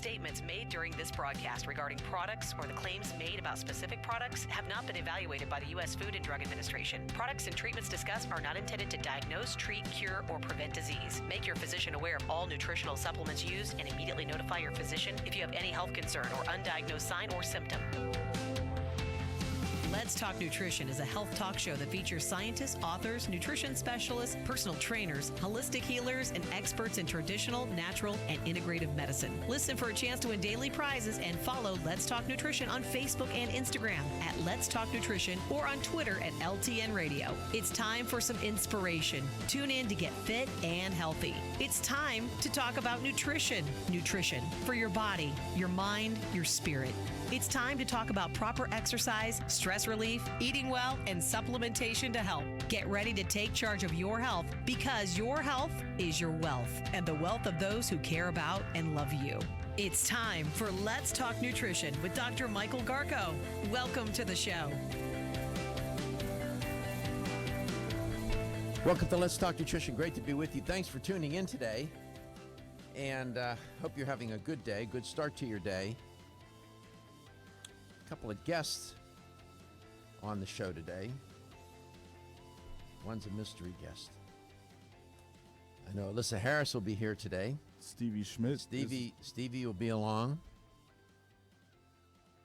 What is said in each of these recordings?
statements made during this broadcast regarding products or the claims made about specific products have not been evaluated by the U.S. Food and Drug Administration. Products and treatments discussed are not intended to diagnose, treat, cure, or prevent disease. Make your physician aware of all nutritional supplements used and immediately notify your physician if you have any health concern or undiagnosed sign or symptom. Let's Talk Nutrition is a health talk show that features scientists, authors, nutrition specialists, personal trainers, holistic healers, and experts in traditional, natural, and integrative medicine. Listen for a chance to win daily prizes and follow Let's Talk Nutrition on Facebook and Instagram at Let's Talk Nutrition or on Twitter at LTN Radio. It's time for some inspiration. Tune in to get fit and healthy. It's time to talk about nutrition. Nutrition for your body, your mind, your spirit. It's time to talk about proper exercise, stress relief, eating well, and supplementation to help. Get ready to take charge of your health because your health is your wealth and the wealth of those who care about and love you. It's time for Let's Talk Nutrition with Dr. Michael Garko. Welcome to the show. Welcome to Let's Talk Nutrition. Great to be with you. Thanks for tuning in today. And hope you're having a good day, good start to your day. A couple of guests on the show today. One's a mystery guest. I know Elissa Harris will be here today. Stevie Schmidt. Stevie will be along.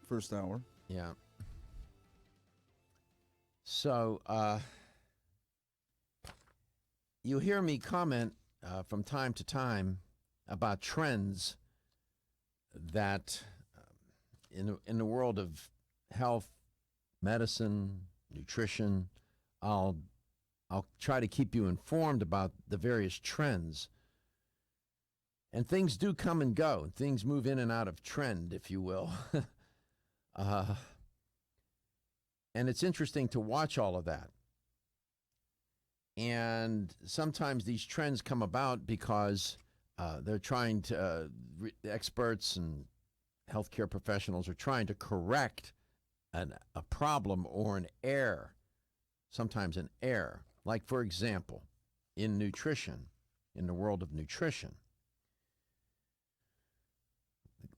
First hour. Yeah. So, you hear me comment from time to time about trends that in the world of health, medicine, nutrition. I'll try to keep you informed about the various trends. And things do come and go. Things move in and out of trend, if you will. And it's interesting to watch all of that. And sometimes these trends come about because they're trying to, experts and healthcare professionals are trying to correct a problem or an error, sometimes an error. Like, for example, in nutrition, in the world of nutrition,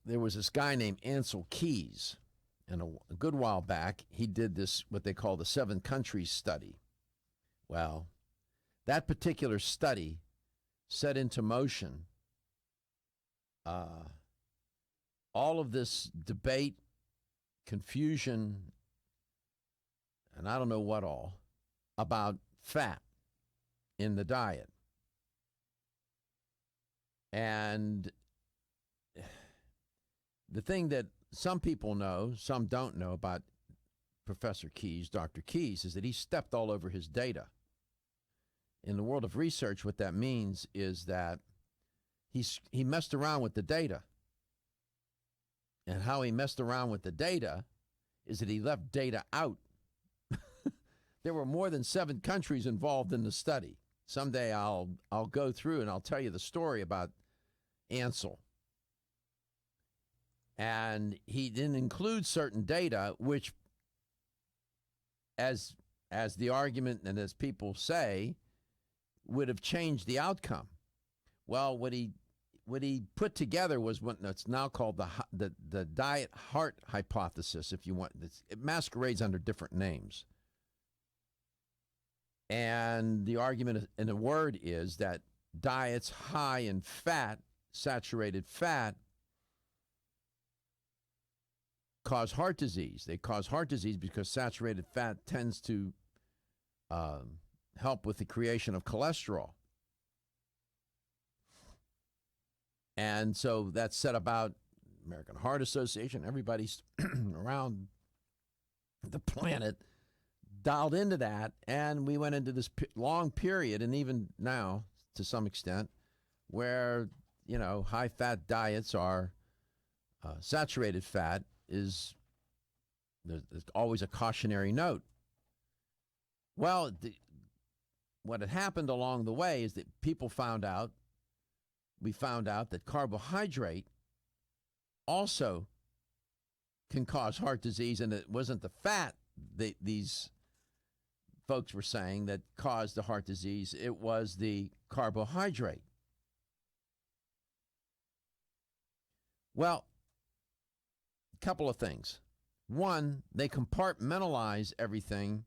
there was this guy named Ancel Keys, and a good while back, he did this, what they call the 7 countries study. Well, that particular study set into motion all of this debate, confusion, and I don't know what all, about fat in the diet. And the thing that some people know, some don't know about Professor Keys, Dr. Keys, is that he stepped all over his data. In the world of research, what that means is that he messed around with the data. And how he messed around with the data is that he left data out. There were more than 7 countries involved in the study. Someday I'll go through and I'll tell you the story about Ancel. And he didn't include certain data, which, as the argument and as people say, would have changed the outcome. Well, what he put together was what's now called the diet heart hypothesis, if you want. It masquerades under different names. And the argument in a word is that diets high in fat, saturated fat, cause heart disease. They cause heart disease because saturated fat tends to help with the creation of cholesterol. And so that's said about American Heart Association. Everybody's around the planet dialed into that, and we went into this long period, and even now, to some extent, where, high-fat diets are saturated fat is there's always a cautionary note. Well, what had happened along the way is that we found out that carbohydrate also can cause heart disease, and it wasn't the fat these folks were saying that caused the heart disease. It was the carbohydrate. Well, a couple of things. One, they compartmentalize everything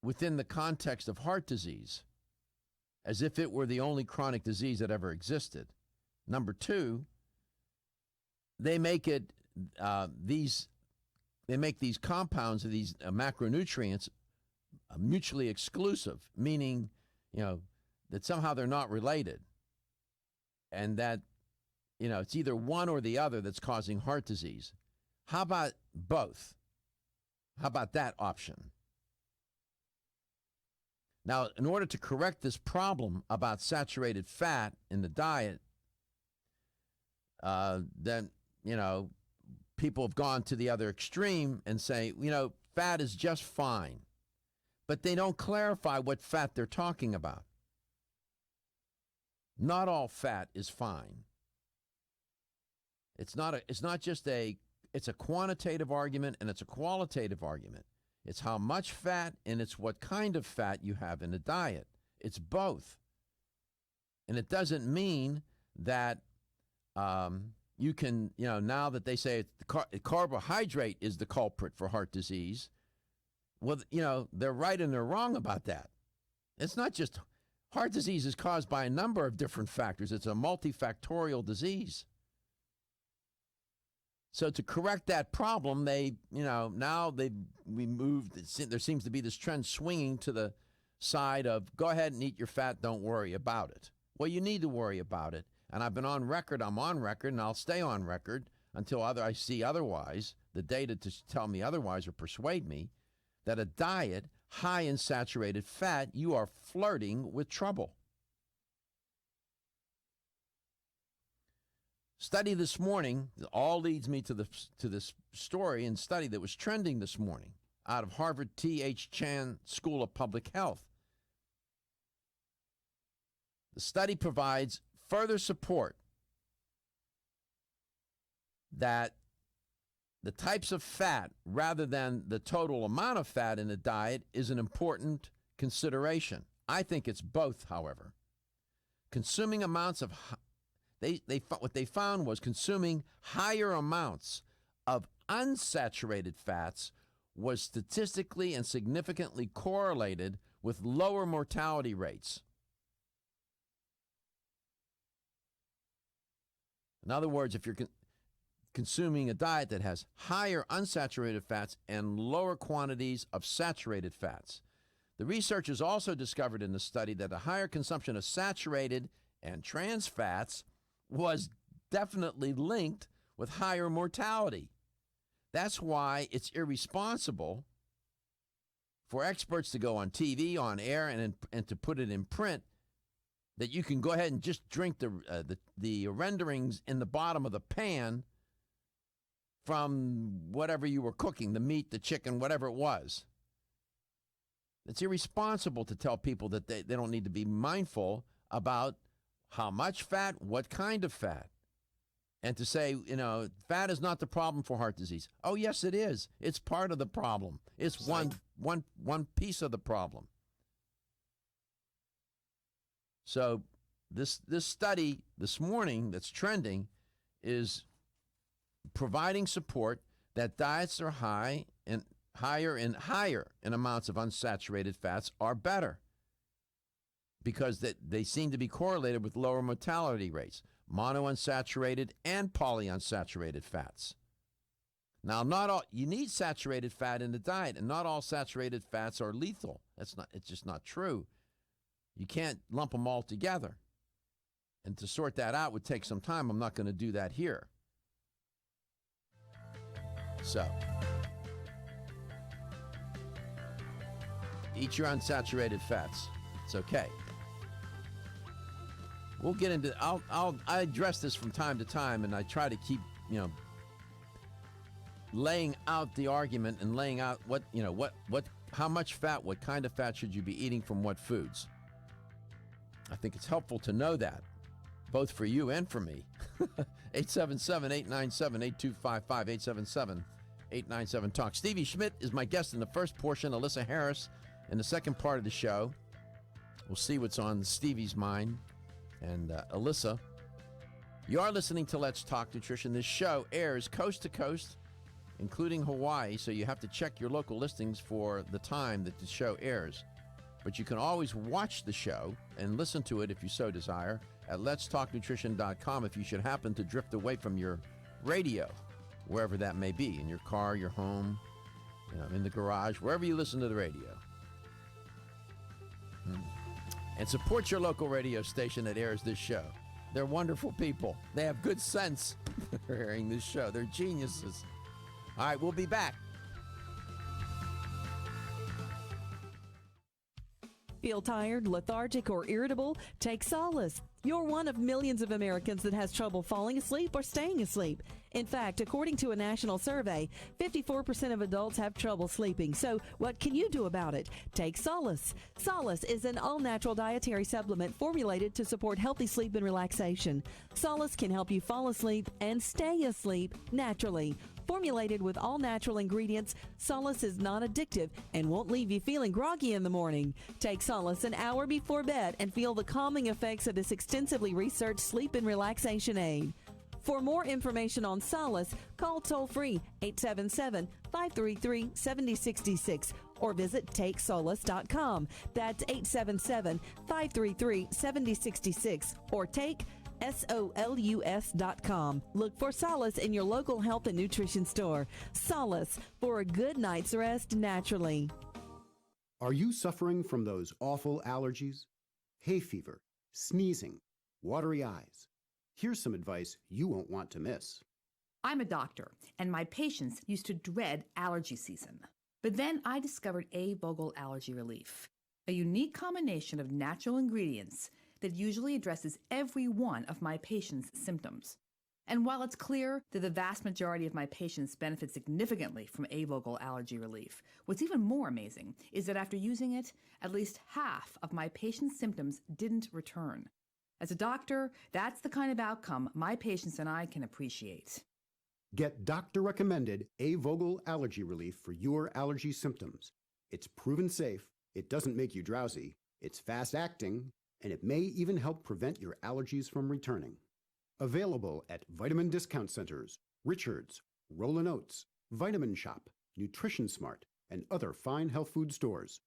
within the context of heart disease, as if it were the only chronic disease that ever existed. Number two, they make it these compounds of these macronutrients mutually exclusive, meaning that somehow they're not related, and that it's either one or the other that's causing heart disease. How about both? How about that option? Now, in order to correct this problem about saturated fat in the diet, then, people have gone to the other extreme and say, fat is just fine. But they don't clarify what fat they're talking about. Not all fat is fine. It's a quantitative argument and it's a qualitative argument. It's how much fat and it's what kind of fat you have in a diet. It's both. And it doesn't mean that you can, now that they say carbohydrate is the culprit for heart disease, well, they're right and they're wrong about that. It's not just heart disease is caused by a number of different factors. It's a multifactorial disease. So to correct that problem, there seems to be this trend swinging to the side of go ahead and eat your fat, don't worry about it. Well, you need to worry about it. And I've been on record, I'm on record, and I'll stay on record until I see otherwise, the data to tell me otherwise or persuade me, that a diet high in saturated fat, you are flirting with trouble. Study this morning, all leads me to this story and study that was trending this morning out of Harvard T.H. Chan School of Public Health. The study provides further support that the types of fat rather than the total amount of fat in a diet is an important consideration. I think it's both, however. Consuming amounts of what they found was consuming higher amounts of unsaturated fats was statistically and significantly correlated with lower mortality rates. In other words, if you're consuming a diet that has higher unsaturated fats and lower quantities of saturated fats. The researchers also discovered in the study that a higher consumption of saturated and trans fats was definitely linked with higher mortality. That's why it's irresponsible for experts to go on TV, on air, and to put it in print that you can go ahead and just drink the renderings in the bottom of the pan from whatever you were cooking, the meat, the chicken, whatever it was. It's irresponsible to tell people that they don't need to be mindful about how much fat, what kind of fat. And to say, fat is not the problem for heart disease. Oh, yes, it is. It's part of the problem. It's one piece of the problem. So this study this morning that's trending is providing support that diets are higher in amounts of unsaturated fats are better because they seem to be correlated with lower mortality rates, monounsaturated and polyunsaturated fats. Now, you need saturated fat in the diet, and not all saturated fats are lethal. It's just not true. You can't lump them all together. And to sort that out would take some time. I'm not going to do that here. So, eat your unsaturated fats. It's okay. We'll get into. I address this from time to time, and I try to keep laying out the argument and laying out how much fat, what kind of fat should you be eating from what foods. I think it's helpful to know that, both for you and for me. 877-897-8255, 877-897-TALK. Stevie Schmidt is my guest in the first portion, Elissa Harris in the second part of the show. We'll see what's on Stevie's mind and Elissa. You are listening to Let's Talk Nutrition. This show airs coast to coast, including Hawaii, so you have to check your local listings for the time that the show airs. But you can always watch the show and listen to it if you so desire at letstalknutrition.com if you should happen to drift away from your radio, wherever that may be, in your car, your home, in the garage, wherever you listen to the radio. And support your local radio station that airs this show. They're wonderful people. They have good sense for hearing this show. They're geniuses. All right, we'll be back. Feel tired, lethargic, or irritable? Take solace. You're one of millions of Americans that has trouble falling asleep or staying asleep. In fact, according to a national survey, 54% of adults have trouble sleeping. So what can you do about it? Take Solace. Solace is an all-natural dietary supplement formulated to support healthy sleep and relaxation. Solace can help you fall asleep and stay asleep naturally. Formulated with all-natural ingredients, Solace is non-addictive and won't leave you feeling groggy in the morning. Take Solace an hour before bed and feel the calming effects of this extensively researched sleep and relaxation aid. For more information on Solace, call toll-free 877-533-7066 or visit takesolace.com. That's 877-533-7066 or take SOLUS.com. Look for Solace in your local health and nutrition store. Solace for a good night's rest naturally. Are you suffering from those awful allergies? Hay fever, sneezing, watery eyes. Here's some advice you won't want to miss. I'm a doctor, and my patients used to dread allergy season. But then I discovered A-Vogel Allergy Relief, a unique combination of natural ingredients that usually addresses every one of my patients' symptoms. And while it's clear that the vast majority of my patients benefit significantly from A-Vogel Allergy Relief, what's even more amazing is that after using it, at least half of my patients' symptoms didn't return. As a doctor, that's the kind of outcome my patients and I can appreciate. Get doctor-recommended A-Vogel Allergy Relief for your allergy symptoms. It's proven safe, it doesn't make you drowsy, it's fast-acting, and it may even help prevent your allergies from returning. Available at vitamin discount centers, Richards, Rollin' Oats, Vitamin Shop, Nutrition Smart, and other fine health food stores.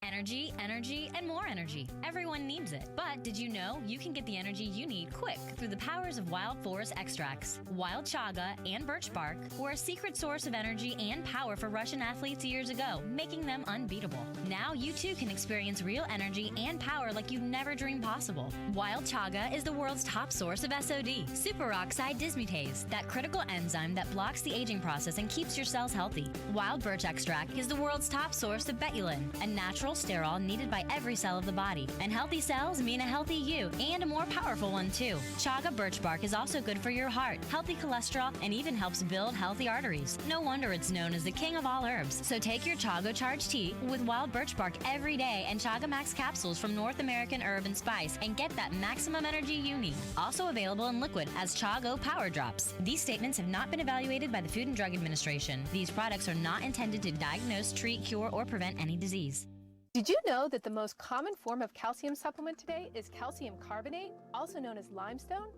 Energy, energy, and more energy. Everyone needs it. But did you know you can get the energy you need quick through the powers of wild forest extracts? Wild chaga and birch bark were a secret source of energy and power for Russian athletes years ago, making them unbeatable. Now you too can experience real energy and power like you've never dreamed possible. Wild chaga is the world's top source of SOD, superoxide dismutase, that critical enzyme that blocks the aging process and keeps your cells healthy. Wild birch extract is the world's top source of betulin, a natural sterol needed by every cell of the body. And healthy cells mean a healthy you, and a more powerful one too. Chaga birch bark is also good for your heart, healthy cholesterol, and even helps build healthy arteries. No wonder it's known as the king of all herbs. So take your Chaga Charge tea with wild birch bark every day and Chaga Max capsules from North American Herb and Spice and get that maximum energy you need. Also available in liquid as Chago Power Drops. These statements have not been evaluated by the Food and Drug Administration. These products are not intended to diagnose, treat, cure, or prevent any disease. Did you know that the most common form of calcium supplement today is calcium carbonate, also known as limestone?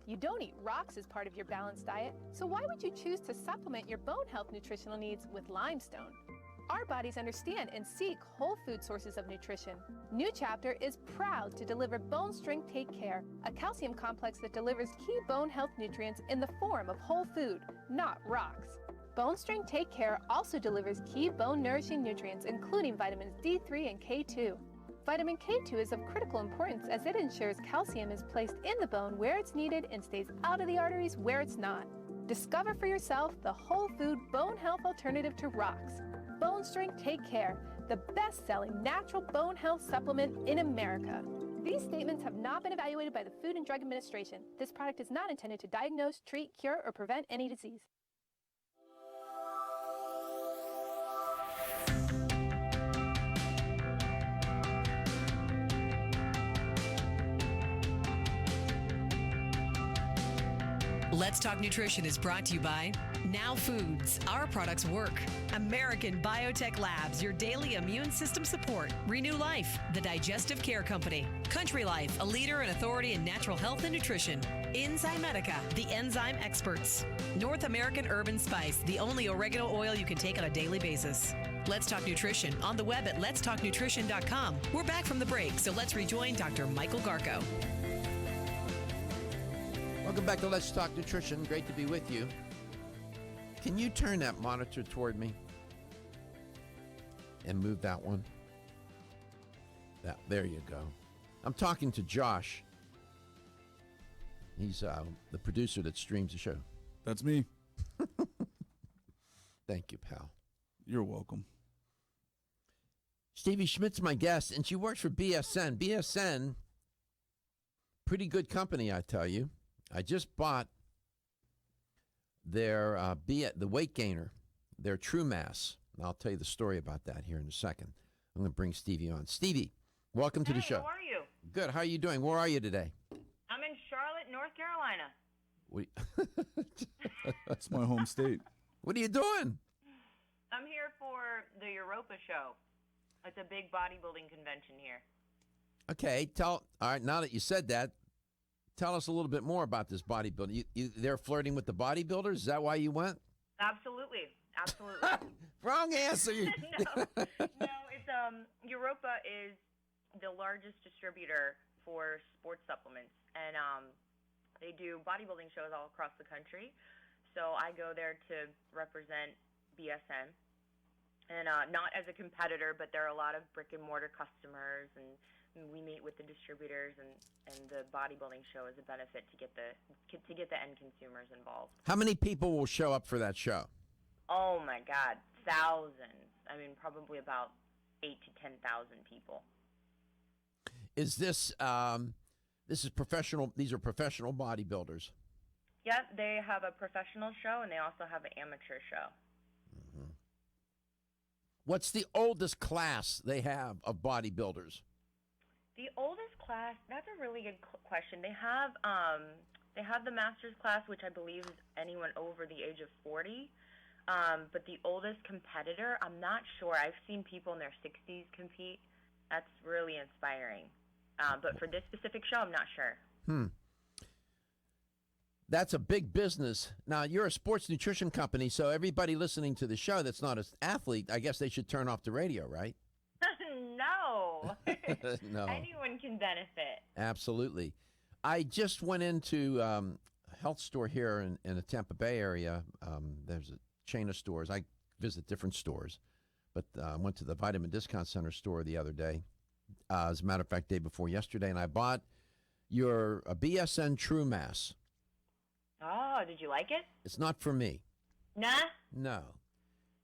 You don't eat rocks as part of your balanced diet, so why would you choose to supplement your bone health nutritional needs with limestone? Our bodies understand and seek whole food sources of nutrition. New Chapter is proud to deliver Bone Strength Take Care, a calcium complex that delivers key bone health nutrients in the form of whole food, not rocks. Bone Strength Take Care also delivers key bone-nourishing nutrients, including vitamins D3 and K2. Vitamin K2 is of critical importance as it ensures calcium is placed in the bone where it's needed and stays out of the arteries where it's not. Discover for yourself the whole food bone health alternative to rocks. Bone Strength Take Care, the best-selling natural bone health supplement in America. These statements have not been evaluated by the Food and Drug Administration. This product is not intended to diagnose, treat, cure, or prevent any disease. Let's Talk Nutrition is brought to you by Now Foods. Our products work. American Biotech Labs, your daily immune system support. Renew Life, the digestive care company. Country Life, a leader and authority in natural health and nutrition. Enzymedica, the enzyme experts. North American Urban Spice, the only oregano oil you can take on a daily basis. Let's Talk Nutrition on the web at letstalknutrition.com. We're back from the break, so let's rejoin Dr. Michael Garko. Welcome back to Let's Talk Nutrition. Great to be with you. Can you turn that monitor toward me and move that one? There you go. I'm talking to Josh. He's the producer that streams the show. That's me. Thank you, pal. You're welcome. Stevie Schmidt's my guest, and she works for BSN. BSN, pretty good company, I tell you. I just bought their the weight gainer, their True Mass. And I'll tell you the story about that here in a second. I'm going to bring Stevie on. Stevie, welcome to the show. How are you? Good. How are you doing? Where are you today? I'm in Charlotte, North Carolina. That's my home state. What are you doing? I'm here for the Europa show. It's a big bodybuilding convention here. Okay. All right, now that you said that, tell us a little bit more about this bodybuilding. They're flirting with the bodybuilders? Is that why you went? Absolutely. Wrong answer. No, it's Europa is the largest distributor for sports supplements, and they do bodybuilding shows all across the country. So I go there to represent BSN, and not as a competitor, but there are a lot of brick and mortar customers, and we meet with the distributors, and the bodybuilding show is a benefit to get the end consumers involved. How many people will show up for that show? Oh my God, thousands. I mean, probably about 8,000 to 10,000 people. Is this is professional? These are professional bodybuilders. Yeah, they have a professional show, and they also have an amateur show. Mm-hmm. What's the oldest class they have of bodybuilders? The oldest class, that's a really good question. They have the master's class, which I believe is anyone over the age of 40. But the oldest competitor, I'm not sure. I've seen people in their 60s compete. That's really inspiring. But for this specific show, I'm not sure. That's a big business. Now, you're a sports nutrition company, so everybody listening to the show that's not an athlete, I guess they should turn off the radio, right? No. No. Anyone can benefit. Absolutely. I just went into a health store here in the Tampa Bay area. There's a chain of stores. I visit different stores, but I went to the Vitamin Discount Center store the other day. As a matter of fact, day before yesterday, and I bought your BSN True Mass. Oh, did you like it? It's not for me. Nah? No.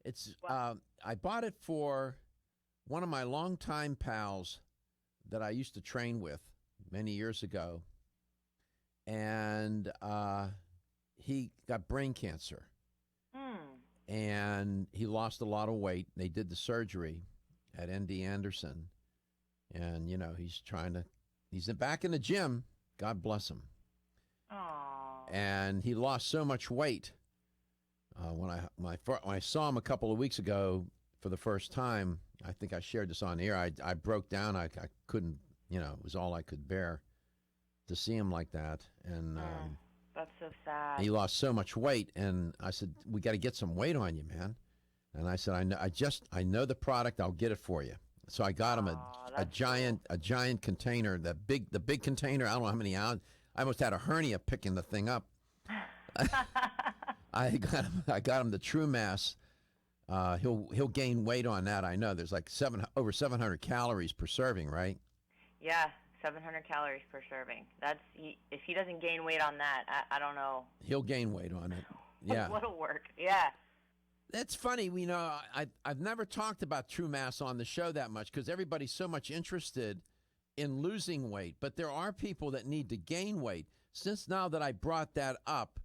It's I bought it for one of my longtime pals that I used to train with many years ago, and he got brain cancer. And he lost a lot of weight. They did the surgery at ND Anderson. And, you know, he's back in the gym. God bless him. Aww. And he lost so much weight. When I saw him a couple of weeks ago for the first time, I think I shared this on the air. I broke down. I couldn't, you know, it was all I could bear to see him like that. And that's so sad. he lost so much weight. And I said, we got to get some weight on you, man. And I said, I know the product. I'll get it for you. So I got him a giant container, the big container. I don't know how many ounces. I almost had a hernia picking the thing up. I got him the True Mass. He'll gain weight on that. I know there's like over 700 calories per serving, right? Yeah, 700 calories per serving. If he doesn't gain weight on that, I don't know. He'll gain weight on it. Yeah. What'll work? Yeah. That's funny. You know, I've never talked about True Mass on the show that much because everybody's so much interested in losing weight. But there are people that need to gain weight. Since now that I brought that up,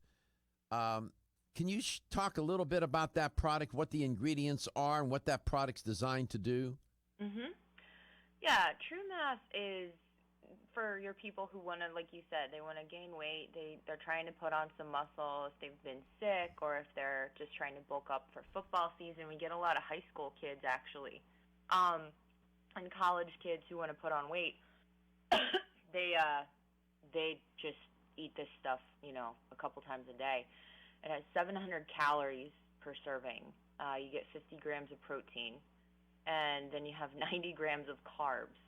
can you talk a little bit about that product, what the ingredients are, and what that product's designed to do? Mm-hmm. Yeah, True Mass is for your people who want to, like you said, they want to gain weight. They're trying to put on some muscle if they've been sick or if they're just trying to bulk up for football season. We get a lot of high school kids, actually, and college kids who want to put on weight. They just eat this stuff, a couple times a day. It has 700 calories per serving. You get 50 grams of protein, and then you have 90 grams of carbs.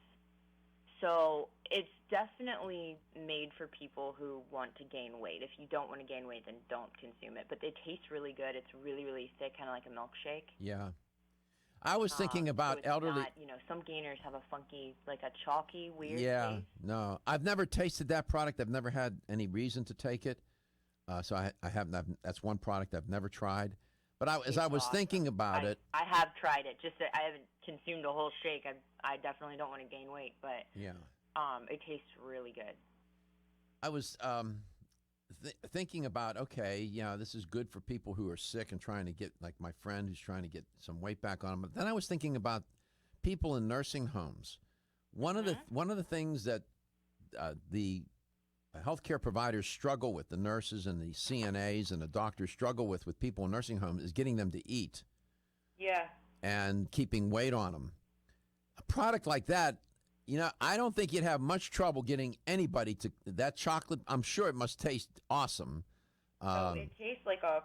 So it's definitely made for people who want to gain weight. If you don't want to gain weight, then don't consume it. But it tastes really good. It's really, really thick, kind of like a milkshake. Yeah. I was thinking about so it's elderly. Not, some gainers have a funky, like a chalky, weird taste. No. I've never tasted that product. I've never had any reason to take it. So I haven't. That's one product I've never tried. But as I was thinking about it. I have tried it. Just that I haven't consumed a whole shake. I definitely don't want to gain weight, but yeah. It tastes really good. I was thinking about, okay, this is good for people who are sick and trying to get, like my friend who's trying to get some weight back on them. But then I was thinking about people in nursing homes. One of the things that the healthcare providers struggle with, the nurses and the CNAs and the doctors struggle with people in nursing homes, is getting them to eat. Yeah. And keeping weight on them. A product like that, I don't think you'd have much trouble getting anybody to that chocolate. I'm sure it must taste awesome. It tastes like a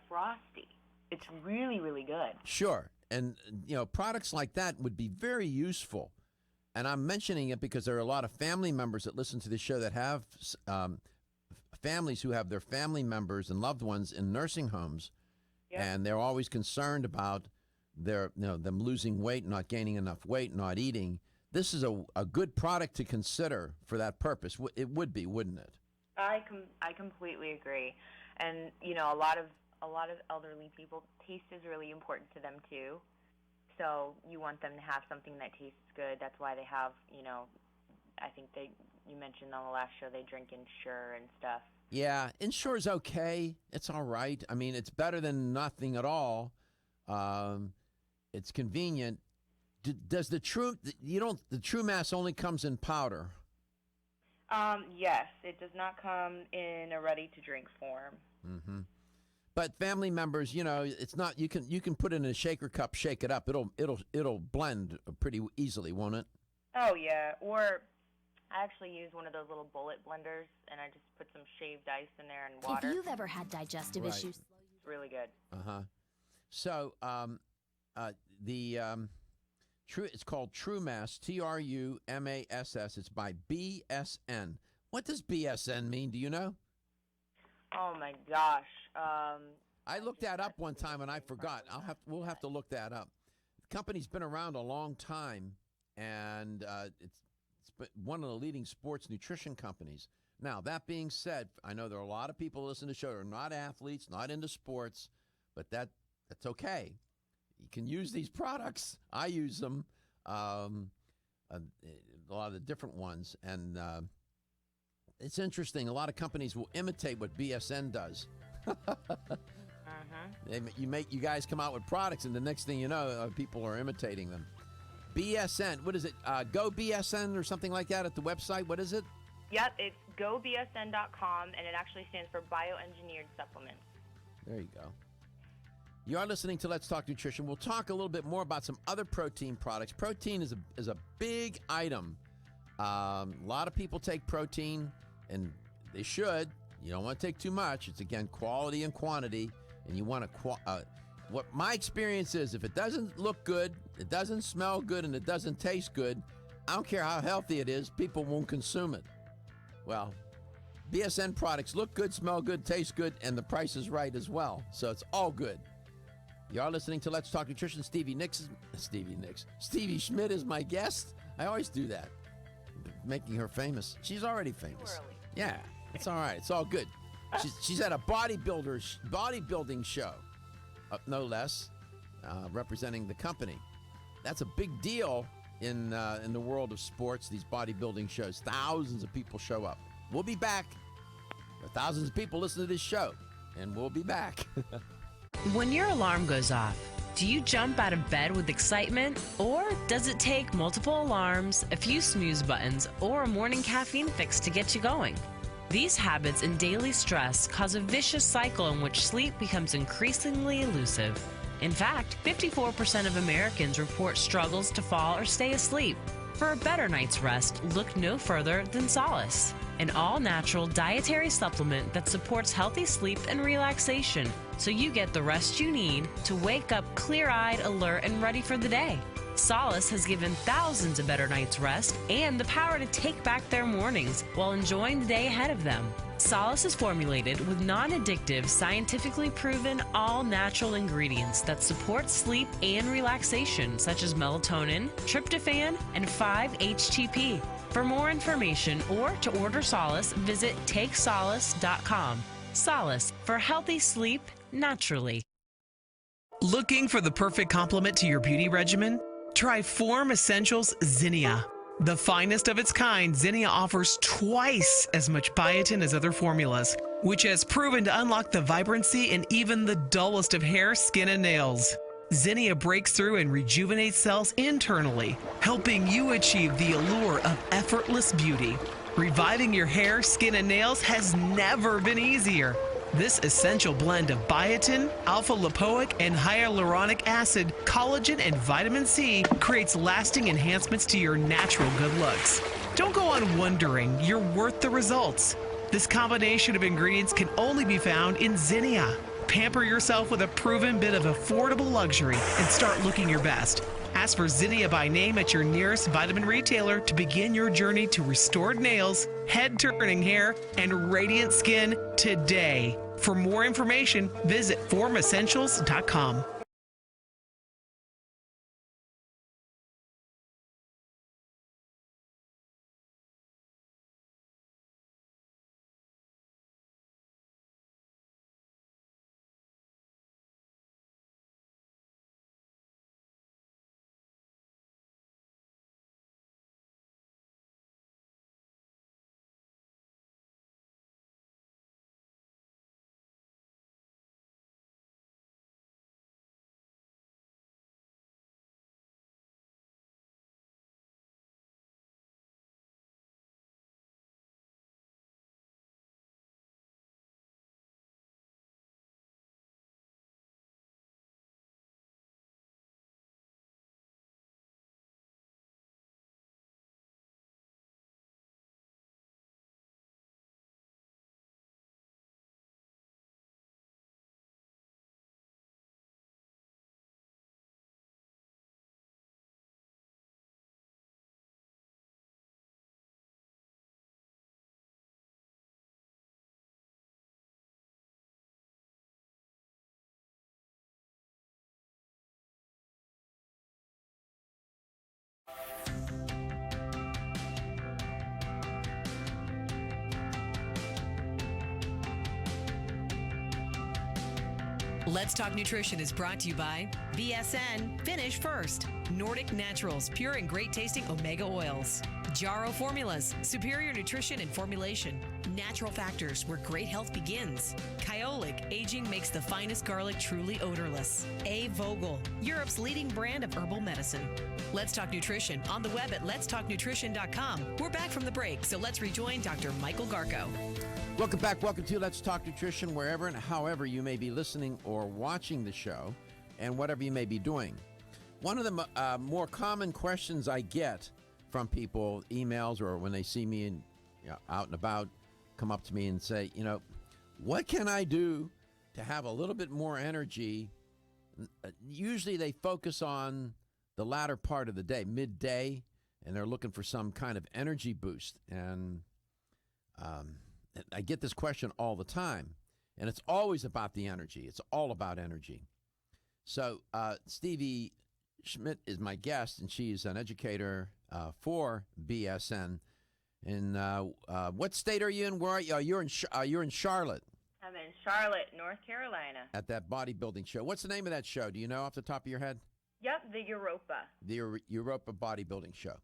Frosty. It's really, really good. Sure. And, products like that would be very useful. And I'm mentioning it because there are a lot of family members that listen to this show that have families who have their family members and loved ones in nursing homes. Yep. And they're always concerned about them losing weight, not gaining enough weight, not eating. This is a good product to consider for that purpose. It would be, wouldn't it? I completely agree. And, a lot of elderly people, taste is really important to them too. So you want them to have something that tastes good. That's why they have, I think you mentioned on the last show they drink Ensure and stuff. Yeah, Ensure's okay. It's all right. I mean, it's better than nothing at all. It's convenient. Does the True Mass only comes in powder? Yes, it does not come in a ready-to-drink form. Mm-hmm. But family members, it's not. You can put it in a shaker cup, shake it up. It'll blend pretty easily, won't it? Oh yeah. Or I actually use one of those little bullet blenders, and I just put some shaved ice in there and water. If you've ever had digestive issues, it's really good. So it's called True Mass, TRUMASS. It's by BSN. What does BSN mean? Do you know? Oh my gosh. I looked that up one time and I forgot. We'll have to look that up. The company's been around a long time, and it's one of the leading sports nutrition companies. Now, that being said, I know there are a lot of people who listen to the show who are not athletes, not into sports, but that's okay. You can use these products. I use them, a lot of the different ones, and it's interesting. A lot of companies will imitate what BSN does. You guys come out with products, and the next thing you know, people are imitating them. BSN, what is it? Go BSN or something like that at the website. What is it? Yep, it's gobsn.com, and it actually stands for bioengineered supplements. There you go. You are listening to Let's Talk Nutrition. We'll talk a little bit more about some other protein products. Protein is a big item. A lot of people take protein, and they should. You don't want to take too much. It's, again, quality and quantity, and you want to what my experience is, if it doesn't look good, it doesn't smell good, and it doesn't taste good, I don't care how healthy it is, people won't consume it. Well, BSN products look good, smell good, taste good, and the price is right as well. So it's all good. You are listening to Let's Talk Nutrition. Stevie Schmidt is my guest. I always do that, making her famous. She's already famous. Yeah, it's all right. It's all good. She's at a bodybuilding show, no less, representing the company. That's a big deal in the world of sports, these bodybuilding shows. Thousands of people show up. We'll be back. There are thousands of people listen to this show, and we'll be back. When your alarm goes off, Do you jump out of bed with excitement? Or does it take multiple alarms, a few snooze buttons, or a morning caffeine fix to get you going? These habits and daily stress cause a vicious cycle in which sleep becomes increasingly elusive. In fact, 54% of Americans report struggles to fall or stay asleep. For a better night's rest, look no further than Solace, an all-natural dietary supplement that supports healthy sleep and relaxation, so you get the rest you need to wake up clear-eyed, alert, and ready for the day. Solace has given thousands a better night's rest and the power to take back their mornings while enjoying the day ahead of them. Solace is formulated with non-addictive, scientifically proven, all-natural ingredients that support sleep and relaxation, such as melatonin, tryptophan, and 5-HTP. For more information or to order Solace, visit takesolace.com. Solace, for healthy sleep naturally. Looking for the perfect complement to your beauty regimen? Try Form Essentials Zinnia. The finest of its kind, Zinnia offers twice as much biotin as other formulas, which has proven to unlock the vibrancy in even the dullest of hair, skin, and nails. Zinnia breaks through and rejuvenates cells internally, helping you achieve the allure of effortless beauty. Reviving your hair, skin, and nails has never been easier. This essential blend of biotin, alpha-lipoic, and hyaluronic acid, collagen, and vitamin C creates lasting enhancements to your natural good looks. Don't go on wondering, you're worth the results. This combination of ingredients can only be found in Zinnia. Pamper yourself with a proven bit of affordable luxury and start looking your best. Ask for Zinnia by name at your nearest vitamin retailer to begin your journey to restored nails, head-turning hair, and radiant skin today. For more information, visit formessentials.com. Let's Talk Nutrition is brought to you by BSN, Finish First, Nordic Naturals, pure and great tasting omega oils, Jarrow Formulas, superior nutrition and formulation, Natural Factors, where great health begins, Kyolic, aging makes the finest garlic truly odorless, A. Vogel, Europe's leading brand of herbal medicine. Let's Talk Nutrition on the web at letstalknutrition.com. We're back from the break, so let's rejoin Dr. Michael Garko. Welcome back. Welcome to Let's Talk Nutrition, wherever and however you may be listening or watching the show, and whatever you may be doing. One of the more common questions I get from people, emails, or when they see me out and about, come up to me and say, what can I do to have a little bit more energy? Usually they focus on the latter part of the day, midday, and they're looking for some kind of energy boost. And I get this question all the time, and it's always about the energy. It's all about energy. So Stevie Schmidt is my guest, and she's an educator for BSN. And what state are you in? Where are you? You're in Charlotte. I'm in Charlotte, North Carolina. At that bodybuilding show. What's the name of that show? Do you know off the top of your head? Yep, the Europa. The Europa bodybuilding show.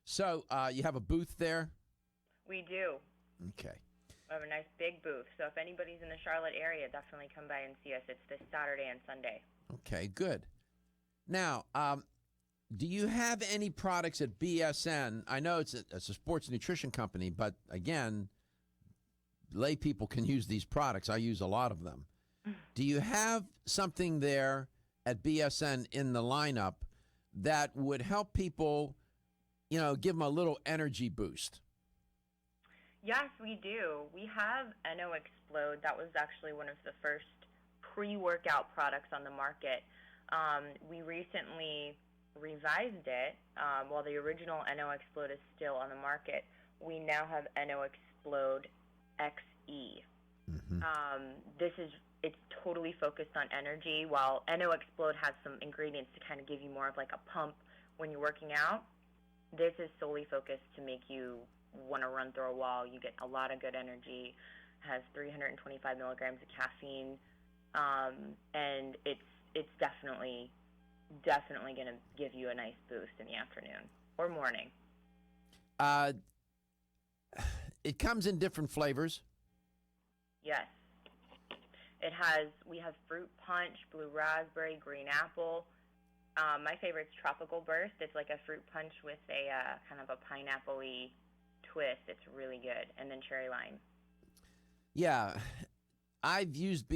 So you have a booth there? We do. Okay. We have a nice big booth. So if anybody's in the Charlotte area, definitely come by and see us. It's this Saturday and Sunday. Okay, good. Now, do you have any products at BSN? I know it's a sports nutrition company, but again, lay people can use these products. I use a lot of them. Do you have something there at BSN in the lineup that would help people, give them a little energy boost? Yes, we do. We have NO Explode. That was actually one of the first pre-workout products on the market. We recently revised it. While the original NO Explode is still on the market, we now have NO Explode XE. It's totally focused on energy, while NO Explode has some ingredients to kind of give you more of like a pump when you're working out. This is solely focused to make you want to run through a wall. You get a lot of good energy, has 325 milligrams of caffeine, and it's definitely going to give you a nice boost in the afternoon or morning. It comes in different flavors. Yes. We have fruit punch, blue raspberry, green apple. My favorite's tropical burst. It's like a fruit punch with a kind of a pineapple-y twist. It's really good. And then cherry lime. Yeah. I've used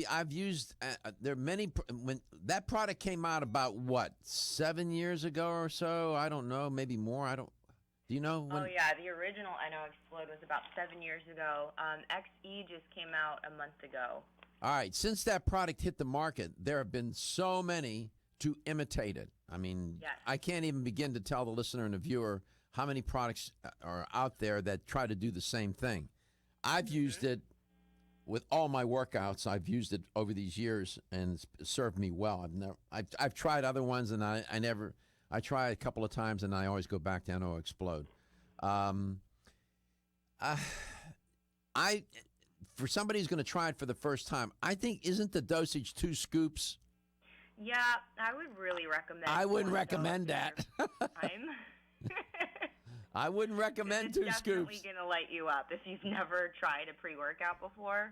there are many, when that product came out about 7 years ago or so? I don't know, maybe more. Do you know when? Oh yeah, the original NO Explode was about 7 years ago. XE just came out a month ago. All right, since that product hit the market, there have been so many to imitate it. I mean, yes. I can't even begin to tell the listener and the viewer how many products are out there that try to do the same thing. I've used it with all my workouts. I've used it over these years, and it's served me well. I've tried other ones, and I try a couple of times, and I always go back to NO Explode. For somebody who's going to try it for the first time, I think, isn't the dosage 2 scoops? Yeah, I would really recommend. I wouldn't recommend that. I wouldn't recommend 2 scoops. It's definitely going to light you up. If you've never tried a pre-workout before,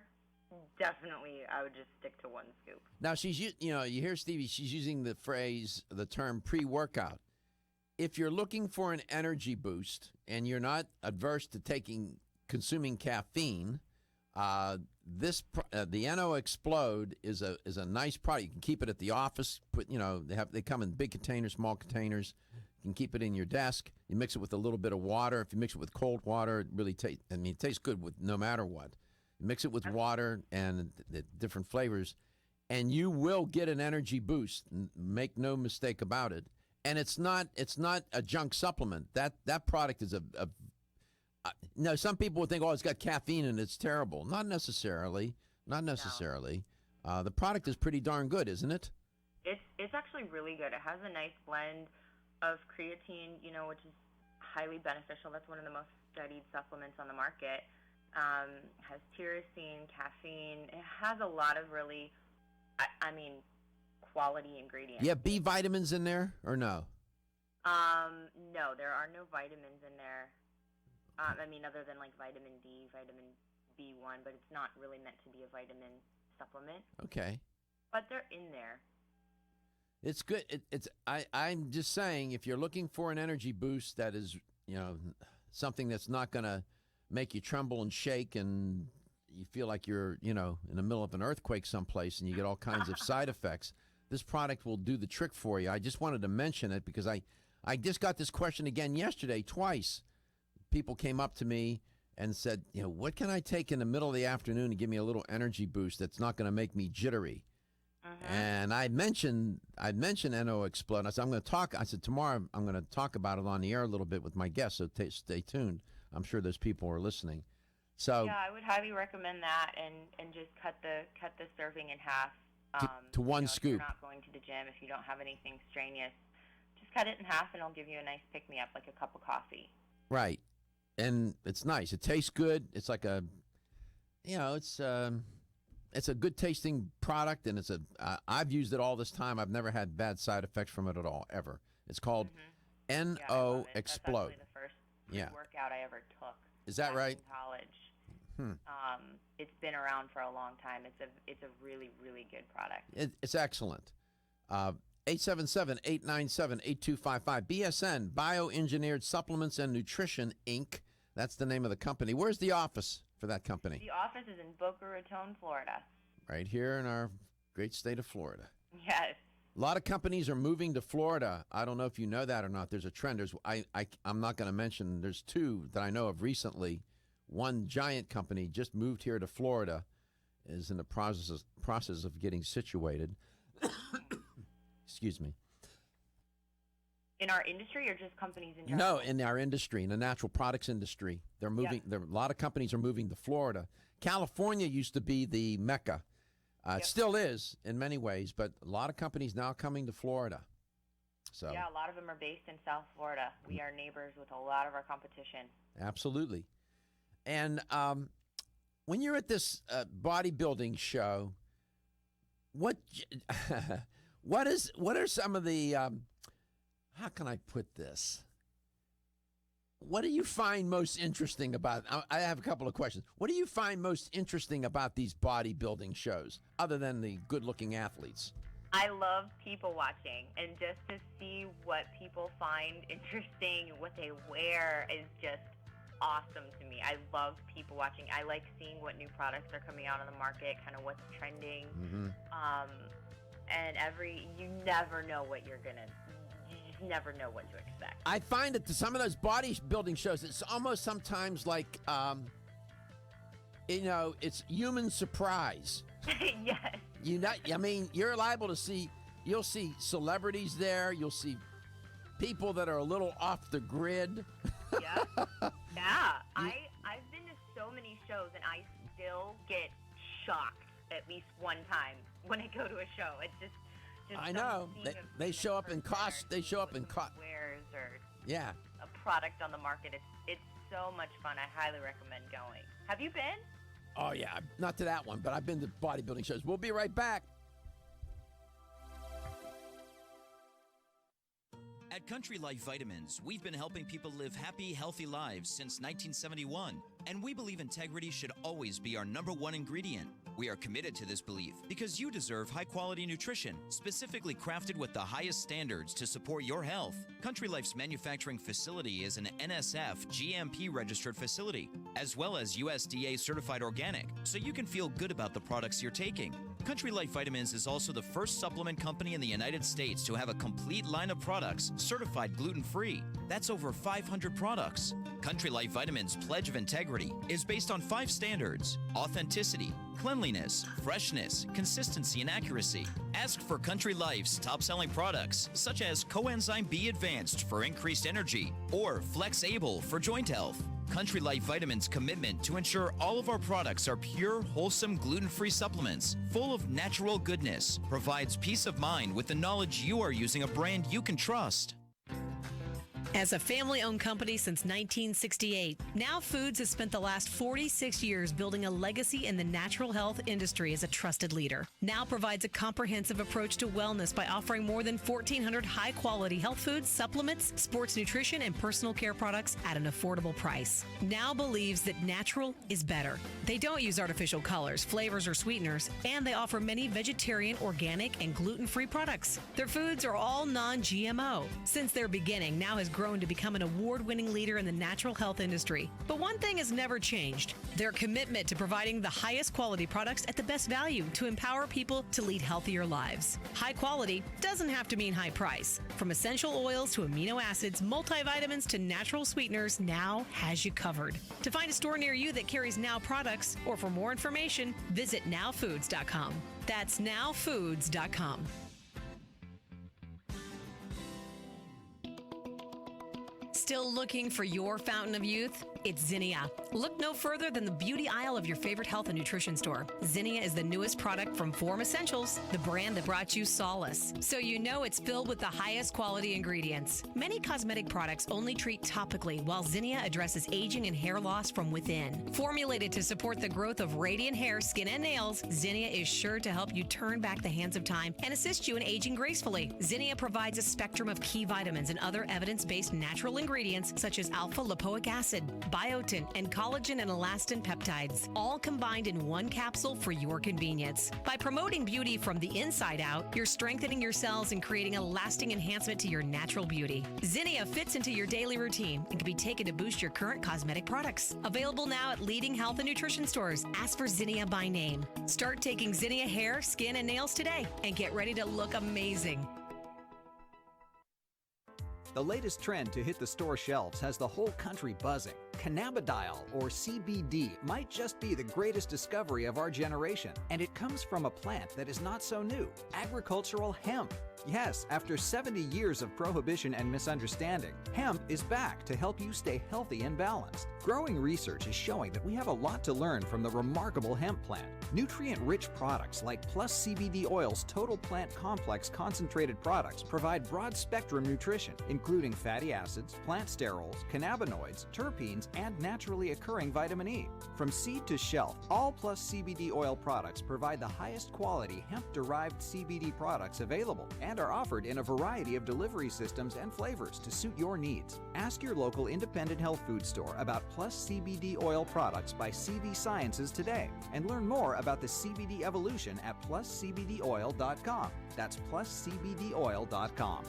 definitely I would just stick to 1 scoop. Now, you hear Stevie, she's using the term pre-workout. If you're looking for an energy boost and you're not adverse to consuming caffeine, the NO Explode is a nice product. You can keep it at the office. They come in big containers, small containers. You can keep it in your desk. You mix it with a little bit of water. If you mix it with cold water, it really it tastes good with no matter what. You mix it with water and the different flavors, and you will get an energy boost. Make no mistake about it. And it's not a junk supplement. That product is no, some people would think, it's got caffeine and it's terrible. Not necessarily. Not necessarily. No. The product is pretty darn good, isn't it? It's actually really good. It has a nice blend of creatine, which is highly beneficial. That's one of the most studied supplements on the market. Has tyrosine, caffeine. It has a lot of really, quality ingredients. Yeah, B vitamins in there or no? No, there are no vitamins in there. Other than like vitamin D, vitamin B1, but it's not really meant to be a vitamin supplement. Okay. But they're in there. It's good. I'm just saying, if you're looking for an energy boost that is, something that's not going to make you tremble and shake and you feel like you're, in the middle of an earthquake someplace and you get all kinds of side effects, this product will do the trick for you. I just wanted to mention it because I just got this question again yesterday, twice. People came up to me and said, what can I take in the middle of the afternoon to give me a little energy boost that's not going to make me jittery? And I mentioned NO Explode. I said, tomorrow I'm going to talk about it on the air a little bit with my guests, so stay tuned. I'm sure those people are listening. So yeah, I would highly recommend that, and just cut the serving in half. To 1 scoop. If you're not going to the gym, if you don't have anything strenuous, just cut it in half, and it'll give you a nice pick-me-up, like a cup of coffee. Right. And it's nice. It tastes good. It's like it's a good tasting product, and I've used it all this time. I've never had bad side effects from it at all, ever. It's called NO Explode. That's actually the first workout I ever took. Is that right? In college. It's been around for a long time. It's a really, really good product. It's excellent. 877-897-8255. BSN, Bioengineered Supplements and Nutrition, Inc. That's the name of the company. Where's the office for that company? The office is in Boca Raton, Florida. Right here in our great state of Florida. Yes. A lot of companies are moving to Florida. I don't know if you know that or not. There's a trend. I'm not going to mention. There's two that I know of recently. One giant company just moved here to Florida, is in the process of getting situated. Excuse me. In our industry or just companies in general? No, in our industry, in the natural products industry. They're moving. A lot of companies are moving to Florida. California used to be the Mecca. It still is in many ways, but a lot of companies now coming to Florida. So yeah, a lot of them are based in South Florida. We are neighbors with a lot of our competition. Absolutely. And when you're at this bodybuilding show, what are some of the how can I put this? What do you find most interesting about? I have a couple of questions. What do you find most interesting about these bodybuilding shows, other than the good-looking athletes? I love people watching, and just to see what people find interesting, what they wear is just awesome to me. I love people watching. I like seeing what new products are coming out on the market, kind of what's trending. Mm-hmm. And you never know what you just never know what to expect. I find that some of those bodybuilding shows, it's almost sometimes like, it's human surprise. Yes. You're liable to see, you'll see celebrities there. You'll see people that are a little off the grid. Yeah. Yeah. I've been to so many shows, and I still get shocked at least one time when I go to a show. It's just I know they show up in cost. They show up in wares or a product on the market. It's so much fun. I highly recommend going. Have you been? Oh yeah, not to that one, but I've been to bodybuilding shows. We'll be right back. At Country Life Vitamins, we've been helping people live happy, healthy lives since 1971, and we believe integrity should always be our #1 ingredient. We are committed to this belief because you deserve high-quality nutrition, specifically crafted with the highest standards to support your health. Country Life's manufacturing facility is an NSF GMP-registered facility, as well as USDA certified organic, so you can feel good about the products you're taking. Country Life Vitamins is also the first supplement company in the United States to have a complete line of products certified gluten-free. That's over 500 products. Country Life Vitamins' pledge of integrity is based on 5 standards: authenticity, cleanliness, freshness, consistency, and accuracy. Ask for Country Life's top-selling products, such as Coenzyme B Advanced for increased energy or Flex Able for joint health. Country Life Vitamins' commitment to ensure all of our products are pure, wholesome, gluten-free supplements full of natural goodness provides peace of mind with the knowledge you are using a brand you can trust. As a family-owned company since 1968, Now Foods has spent the last 46 years building a legacy in the natural health industry as a trusted leader. Now provides a comprehensive approach to wellness by offering more than 1,400 high-quality health foods, supplements, sports nutrition, and personal care products at an affordable price. Now believes that natural is better. They don't use artificial colors, flavors, or sweeteners, and they offer many vegetarian, organic, and gluten-free products. Their foods are all non-GMO. Since their beginning, Now has grown to become an award-winning leader in the natural health industry. But one thing has never changed: their commitment to providing the highest quality products at the best value to empower people to lead healthier lives. High quality doesn't have to mean high price. From essential oils to amino acids, multivitamins to natural sweeteners, Now has you covered. To find a store near you that carries Now products, or for more information, visit nowfoods.com. That's nowfoods.com. Still looking for your fountain of youth? It's Zinnia. Look no further than the beauty aisle of your favorite health and nutrition store. Zinnia is the newest product from Form Essentials, the brand that brought you solace. So you know it's filled with the highest quality ingredients. Many cosmetic products only treat topically, while Zinnia addresses aging and hair loss from within. Formulated to support the growth of radiant hair, skin, and nails, Zinnia is sure to help you turn back the hands of time and assist you in aging gracefully. Zinnia provides a spectrum of key vitamins and other evidence-based natural ingredients such as alpha lipoic acid, biotin, and collagen and elastin peptides, all combined in one capsule for your convenience. By promoting beauty from the inside out, you're strengthening your cells and creating a lasting enhancement to your natural beauty. Zinnia fits into your daily routine and can be taken to boost your current cosmetic products. Available now at leading health and nutrition stores. Ask for Zinnia by name. Start taking Zinnia hair, skin, and nails today and get ready to look amazing. The latest trend to hit the store shelves has the whole country buzzing. Cannabidiol, or CBD, might just be the greatest discovery of our generation, and it comes from a plant that is not so new, agricultural hemp. Yes, after 70 years of prohibition and misunderstanding, hemp is back to help you stay healthy and balanced. Growing research is showing that we have a lot to learn from the remarkable hemp plant. Nutrient-rich products like Plus CBD Oil's Total Plant Complex concentrated products provide broad-spectrum nutrition, including fatty acids, plant sterols, cannabinoids, terpenes, and naturally occurring vitamin E. From seed to shelf, all Plus CBD Oil products provide the highest quality hemp-derived CBD products available and are offered in a variety of delivery systems and flavors to suit your needs. Ask your local independent health food store about Plus CBD Oil products by CV Sciences today and learn more about the CBD evolution at pluscbdoil.com. That's pluscbdoil.com.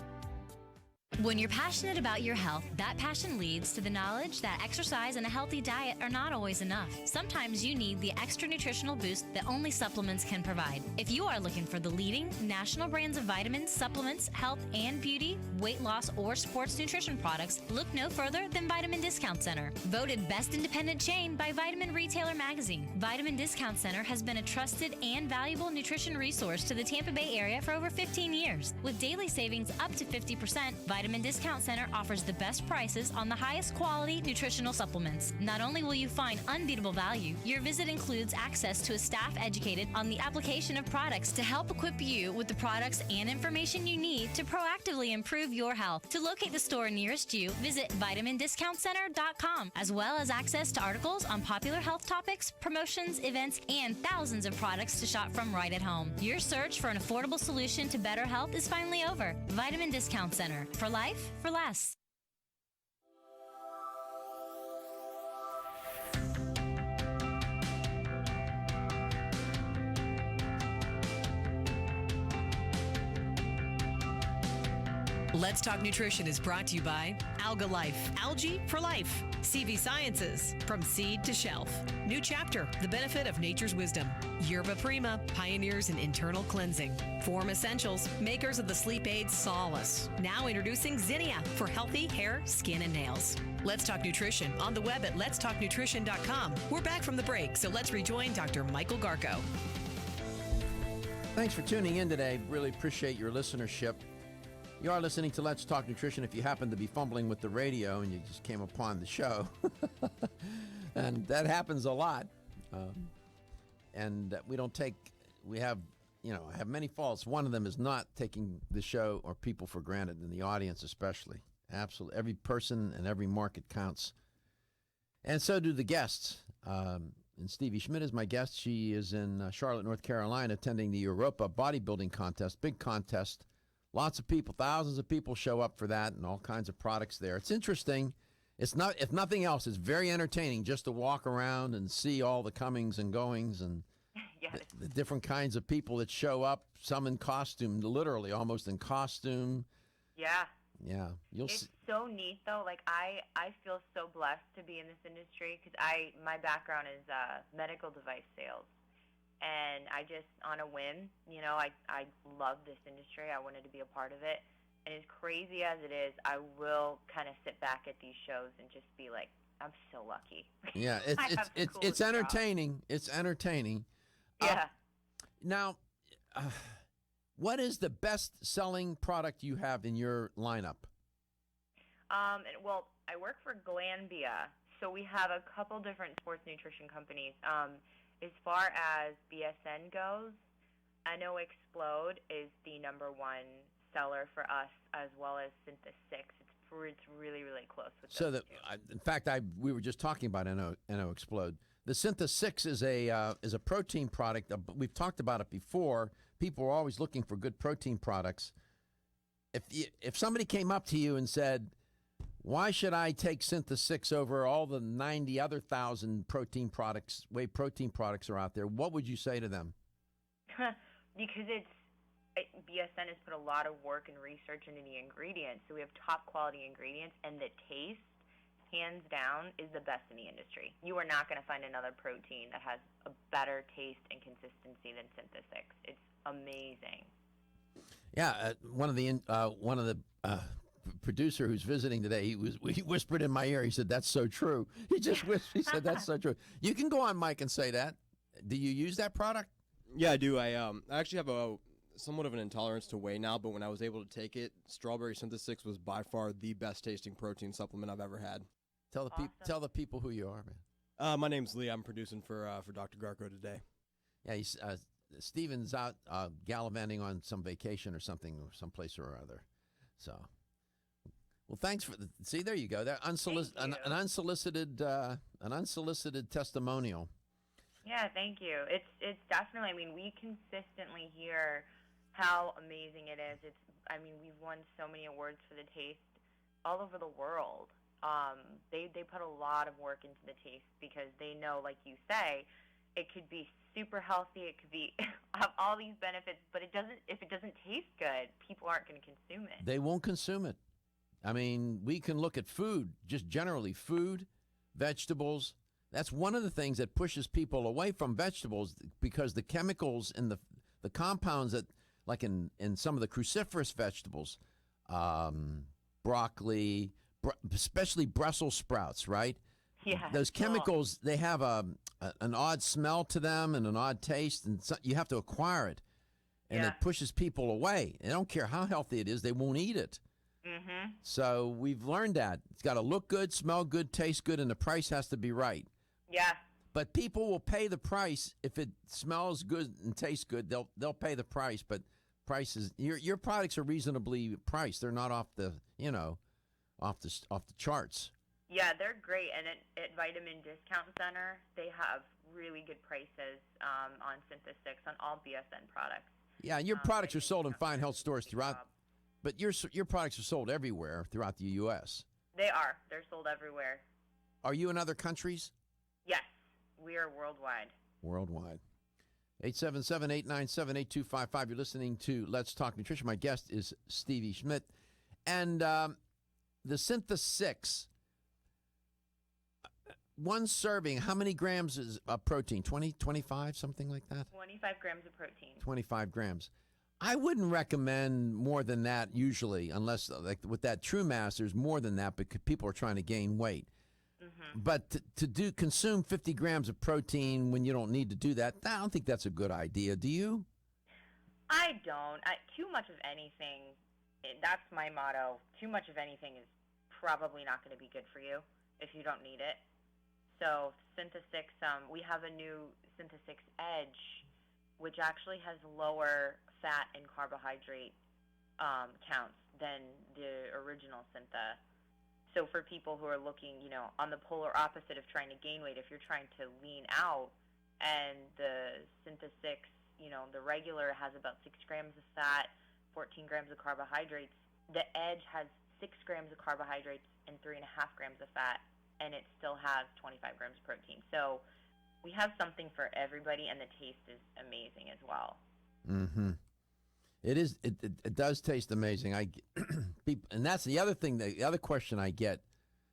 When you're passionate about your health, that passion leads to the knowledge that exercise and a healthy diet are not always enough. Sometimes you need the extra nutritional boost that only supplements can provide. If you are looking for the leading national brands of vitamins, supplements, health and beauty, weight loss, or sports nutrition products, look no further than Vitamin Discount Center. Voted best independent chain by Vitamin Retailer Magazine, Vitamin Discount Center has been a trusted and valuable nutrition resource to the Tampa Bay area for over 15 years. With daily savings up to 50%, Vitamin Discount Center offers the best prices on the highest quality nutritional supplements. Not only will you find unbeatable value, your visit includes access to a staff educated on the application of products to help equip you with the products and information you need to proactively improve your health. To locate the store nearest you, visit vitamindiscountcenter.com, as well as access to articles on popular health topics, promotions, events, and thousands of products to shop from right at home. Your search for an affordable solution to better health is finally over. Vitamin Discount Center. For life, for less. Let's Talk Nutrition is brought to you by Alga Life, Algae for Life, CV Sciences, From Seed to Shelf, New Chapter, The Benefit of Nature's Wisdom, Yerba Prima, Pioneers in Internal Cleansing, Form Essentials, makers of the sleep aid Solace, now introducing Zinnia for healthy hair, skin, and nails. Let's Talk Nutrition on the web at letstalknutrition.com. We're back from the break, so let's rejoin Dr. Michael Garko. Thanks for tuning in today. Really appreciate your listenership. You are listening to Let's Talk Nutrition if you happen to be fumbling with the radio and you just came upon the show. And that happens a lot. And we have many faults. One of them is not taking the show or people for granted, and the audience especially. Absolutely. Every person and every market counts. And so do the guests. And Stevie Schmidt is my guest. She is in Charlotte, North Carolina, attending the Europa bodybuilding contest, big contest. Lots of people, thousands of people show up for that and all kinds of products there. It's interesting. It's not, if nothing else, it's very entertaining just to walk around and see all the comings and goings and Yes. the different kinds of people that show up, some in costume, literally almost in costume. Yeah. Yeah. It's so neat, though. Like, I feel so blessed to be in this industry because my background is medical device sales. And I just, on a whim, I love this industry. I wanted to be a part of it. And as crazy as it is, I will kind of sit back at these shows and just be like, I'm so lucky. Yeah, it's entertaining. Job. It's entertaining. Yeah. Now, what is the best-selling product you have in your lineup? Well, I work for Glanbia, so we have a couple different sports nutrition companies. As far as BSN goes, I know Explode is the number one seller for us, as well as Syntha 6. It's really, really close with those two. In fact, we were just talking about NO Explode. The Syntha 6 is a protein product. We've talked about it before. People are always looking for good protein products. If somebody came up to you and said, Why should I take Synthesix over all the 90 other thousand protein products, whey protein products are out there? What would you say to them? Because BSN has put a lot of work and research into the ingredients, so we have top quality ingredients, and the taste, hands down, is the best in the industry. You are not going to find another protein that has a better taste and consistency than Synthesix. It's amazing. Yeah, one of the producer who's visiting today, he whispered in my ear. He said, "That's so true." He just whispered. He said, "That's so true." You can go on mic and say that. Do you use that product? Yeah, I do. I actually have somewhat of an intolerance to whey now, but when I was able to take it, strawberry Synthesix was by far the best tasting protein supplement I've ever had. Tell the people who you are, man. My name's Lee. I'm producing for Dr. Garko today. Yeah, Steven's out gallivanting on some vacation or something, or someplace or other. So, well, thanks for see. There you go. That an unsolicited testimonial. Yeah, thank you. It's definitely. I mean, we consistently hear how amazing it is. We've won so many awards for the taste all over the world. They put a lot of work into the taste because they know, like you say, it could be super healthy. It could be have all these benefits, but if it doesn't taste good, people aren't going to consume it. They won't consume it. I mean, we can look at food, just generally food, vegetables. That's one of the things that pushes people away from vegetables because the chemicals and the compounds that, like in some of the cruciferous vegetables, broccoli, especially Brussels sprouts, right? Yeah. Those chemicals, they have an odd smell to them and an odd taste, and you have to acquire it. And it pushes people away. They don't care how healthy it is, they won't eat it. Mm-hmm. So we've learned that. It's got to look good, smell good, taste good, and the price has to be right. Yeah. But people will pay the price if it smells good and tastes good. They'll pay the price, but prices your products are reasonably priced. They're not off the charts. Yeah, they're great. And at Vitamin Discount Center, they have really good prices on Synthesix on all BSN products. Yeah, and your products are sold in fine health stores throughout. But your products are sold everywhere throughout the U.S. They are. They're sold everywhere. Are you in other countries? Yes, we are worldwide. Worldwide. 877-897-8255. You're listening to Let's Talk Nutrition. My guest is Stevie Schmidt. And the Synthesix, one serving, how many grams is protein? 20, 25, something like that? 25 grams of protein. 25 grams. I wouldn't recommend more than that usually, unless like with that True Mass, there's more than that because people are trying to gain weight. Mm-hmm. But to consume 50 grams of protein when you don't need to do that, I don't think that's a good idea. Do you? I don't. Too much of anything, that's my motto. Too much of anything is probably not going to be good for you if you don't need it. So Synthesix, we have a new Synthesix Edge, which actually has lower fat and carbohydrate counts than the original Syntha. So for people who are looking, on the polar opposite of trying to gain weight, if you're trying to lean out, and the Synthesix, the regular has about 6 grams of fat, 14 grams of carbohydrates, the Edge has 6 grams of carbohydrates and 3.5 grams of fat, and it still has 25 grams of protein. So we have something for everybody, and the taste is amazing as well. Mm-hmm. It is. It does taste amazing. And that's the other thing. The other question I get,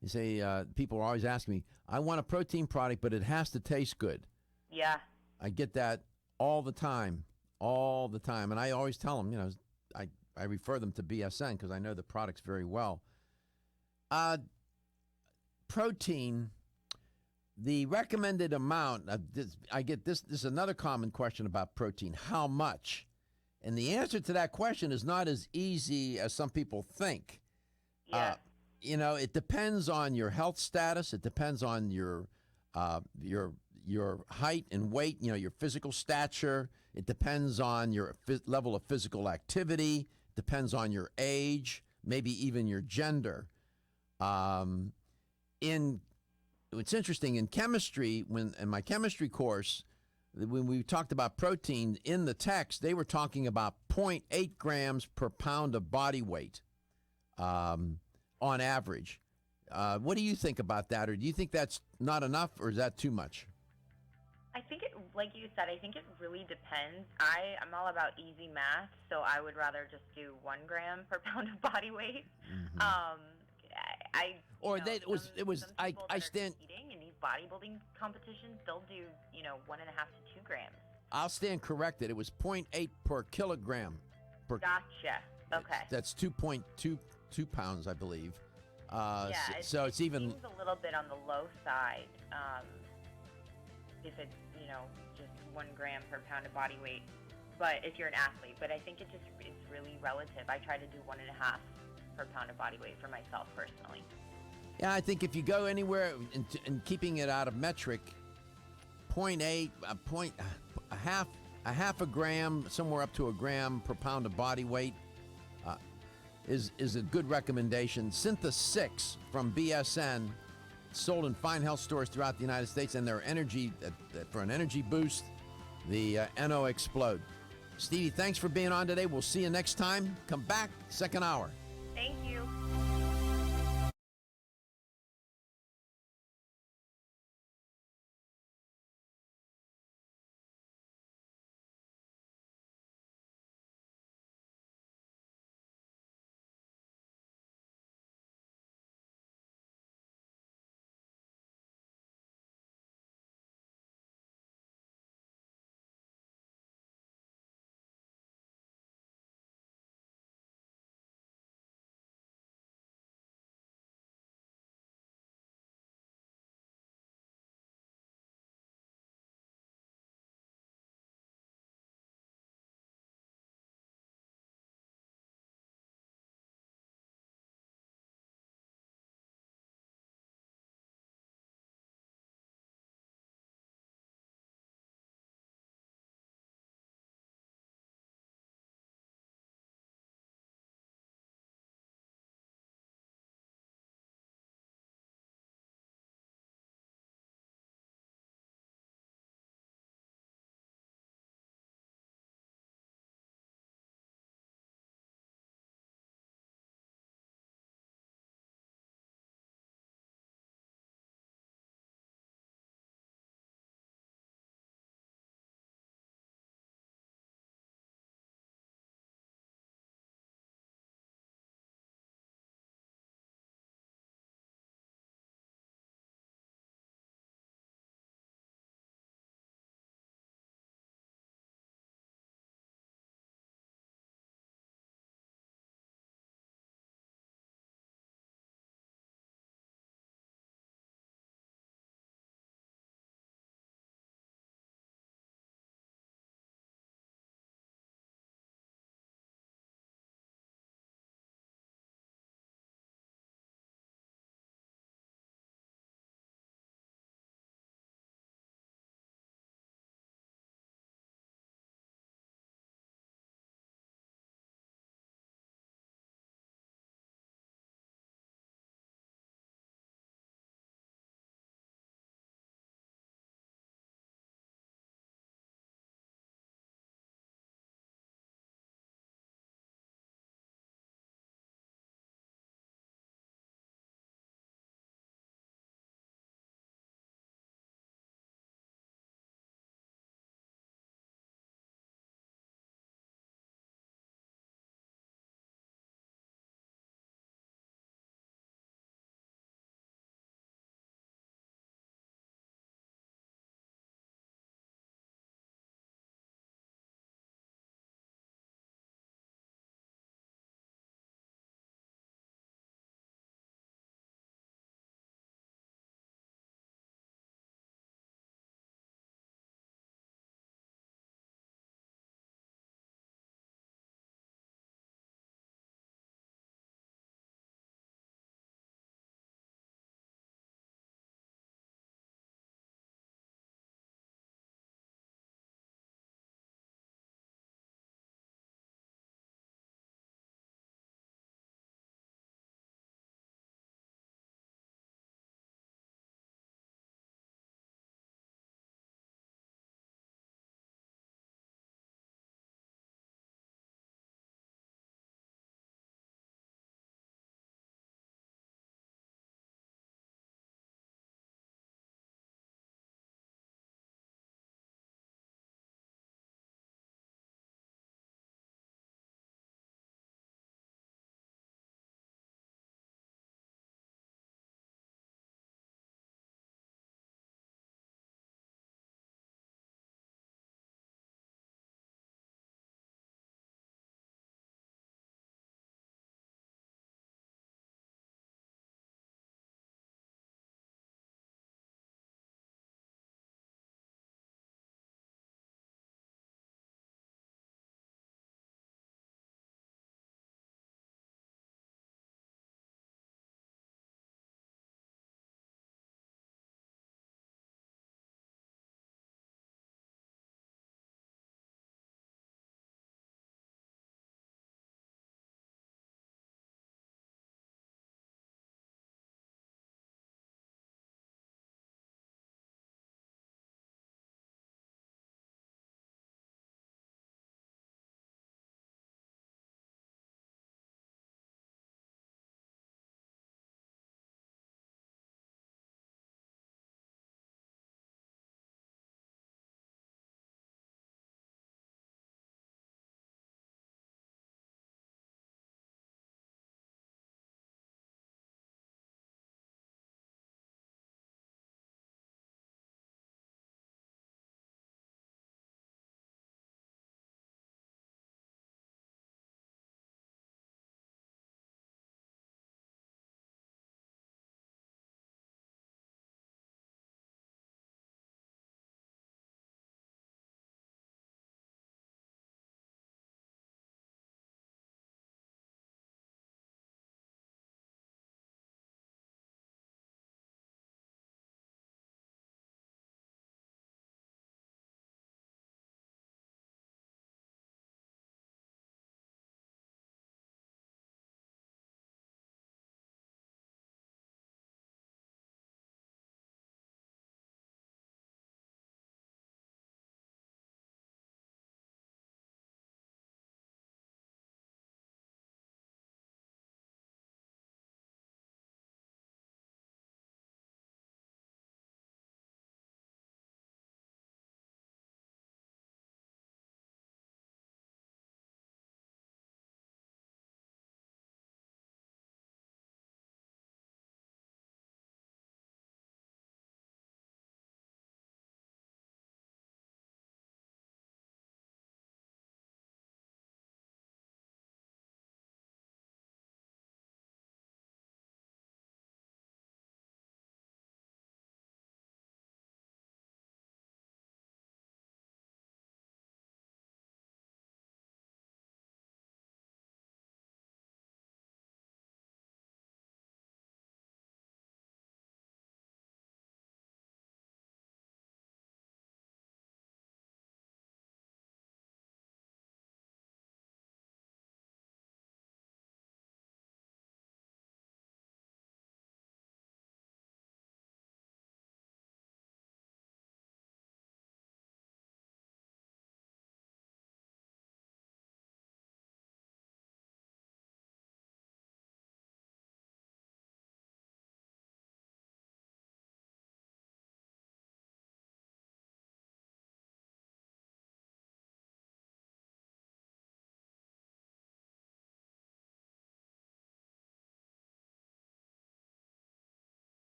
you say people are always asking me, I want a protein product, but it has to taste good. Yeah. I get that all the time, and I always tell them, I refer them to BSN because I know the products very well. Protein. The recommended amount, I get this is another common question about protein. How much? And the answer to that question is not as easy as some people think. Yeah. It depends on your health status. It depends on your height and weight, your physical stature. It depends on your level of physical activity. It depends on your age, maybe even your gender. It's interesting in chemistry, in my chemistry course, when we talked about protein in the text, they were talking about 0.8 grams per pound of body weight on average. What do you think about that, or do you think that's not enough, or is that too much? I think it, like you said, I think it really depends. I'm all about easy math, so I would rather just do 1 gram per pound of body weight. I stand. Competing in these bodybuilding competitions, they'll do 1.5 to 2 grams. I'll stand corrected. It was 0.8 per kilogram. Gotcha. Okay. That's 2.22 pounds, I believe. So it's even seems a little bit on the low side. If it's just 1 gram per pound of body weight, but if you're an athlete, but I think it's really relative. I try to do 1.5 per pound of body weight for myself personally. Yeah, I think if you go anywhere in keeping it out of metric, 0.8, a half a gram, somewhere up to a gram per pound of body weight is a good recommendation. Syntha 6 from BSN, sold in fine health stores throughout the United States, and their energy, for an energy boost, the NO Explode. Stevie, thanks for being on today. We'll see you next time. Come back, second hour. Thank you.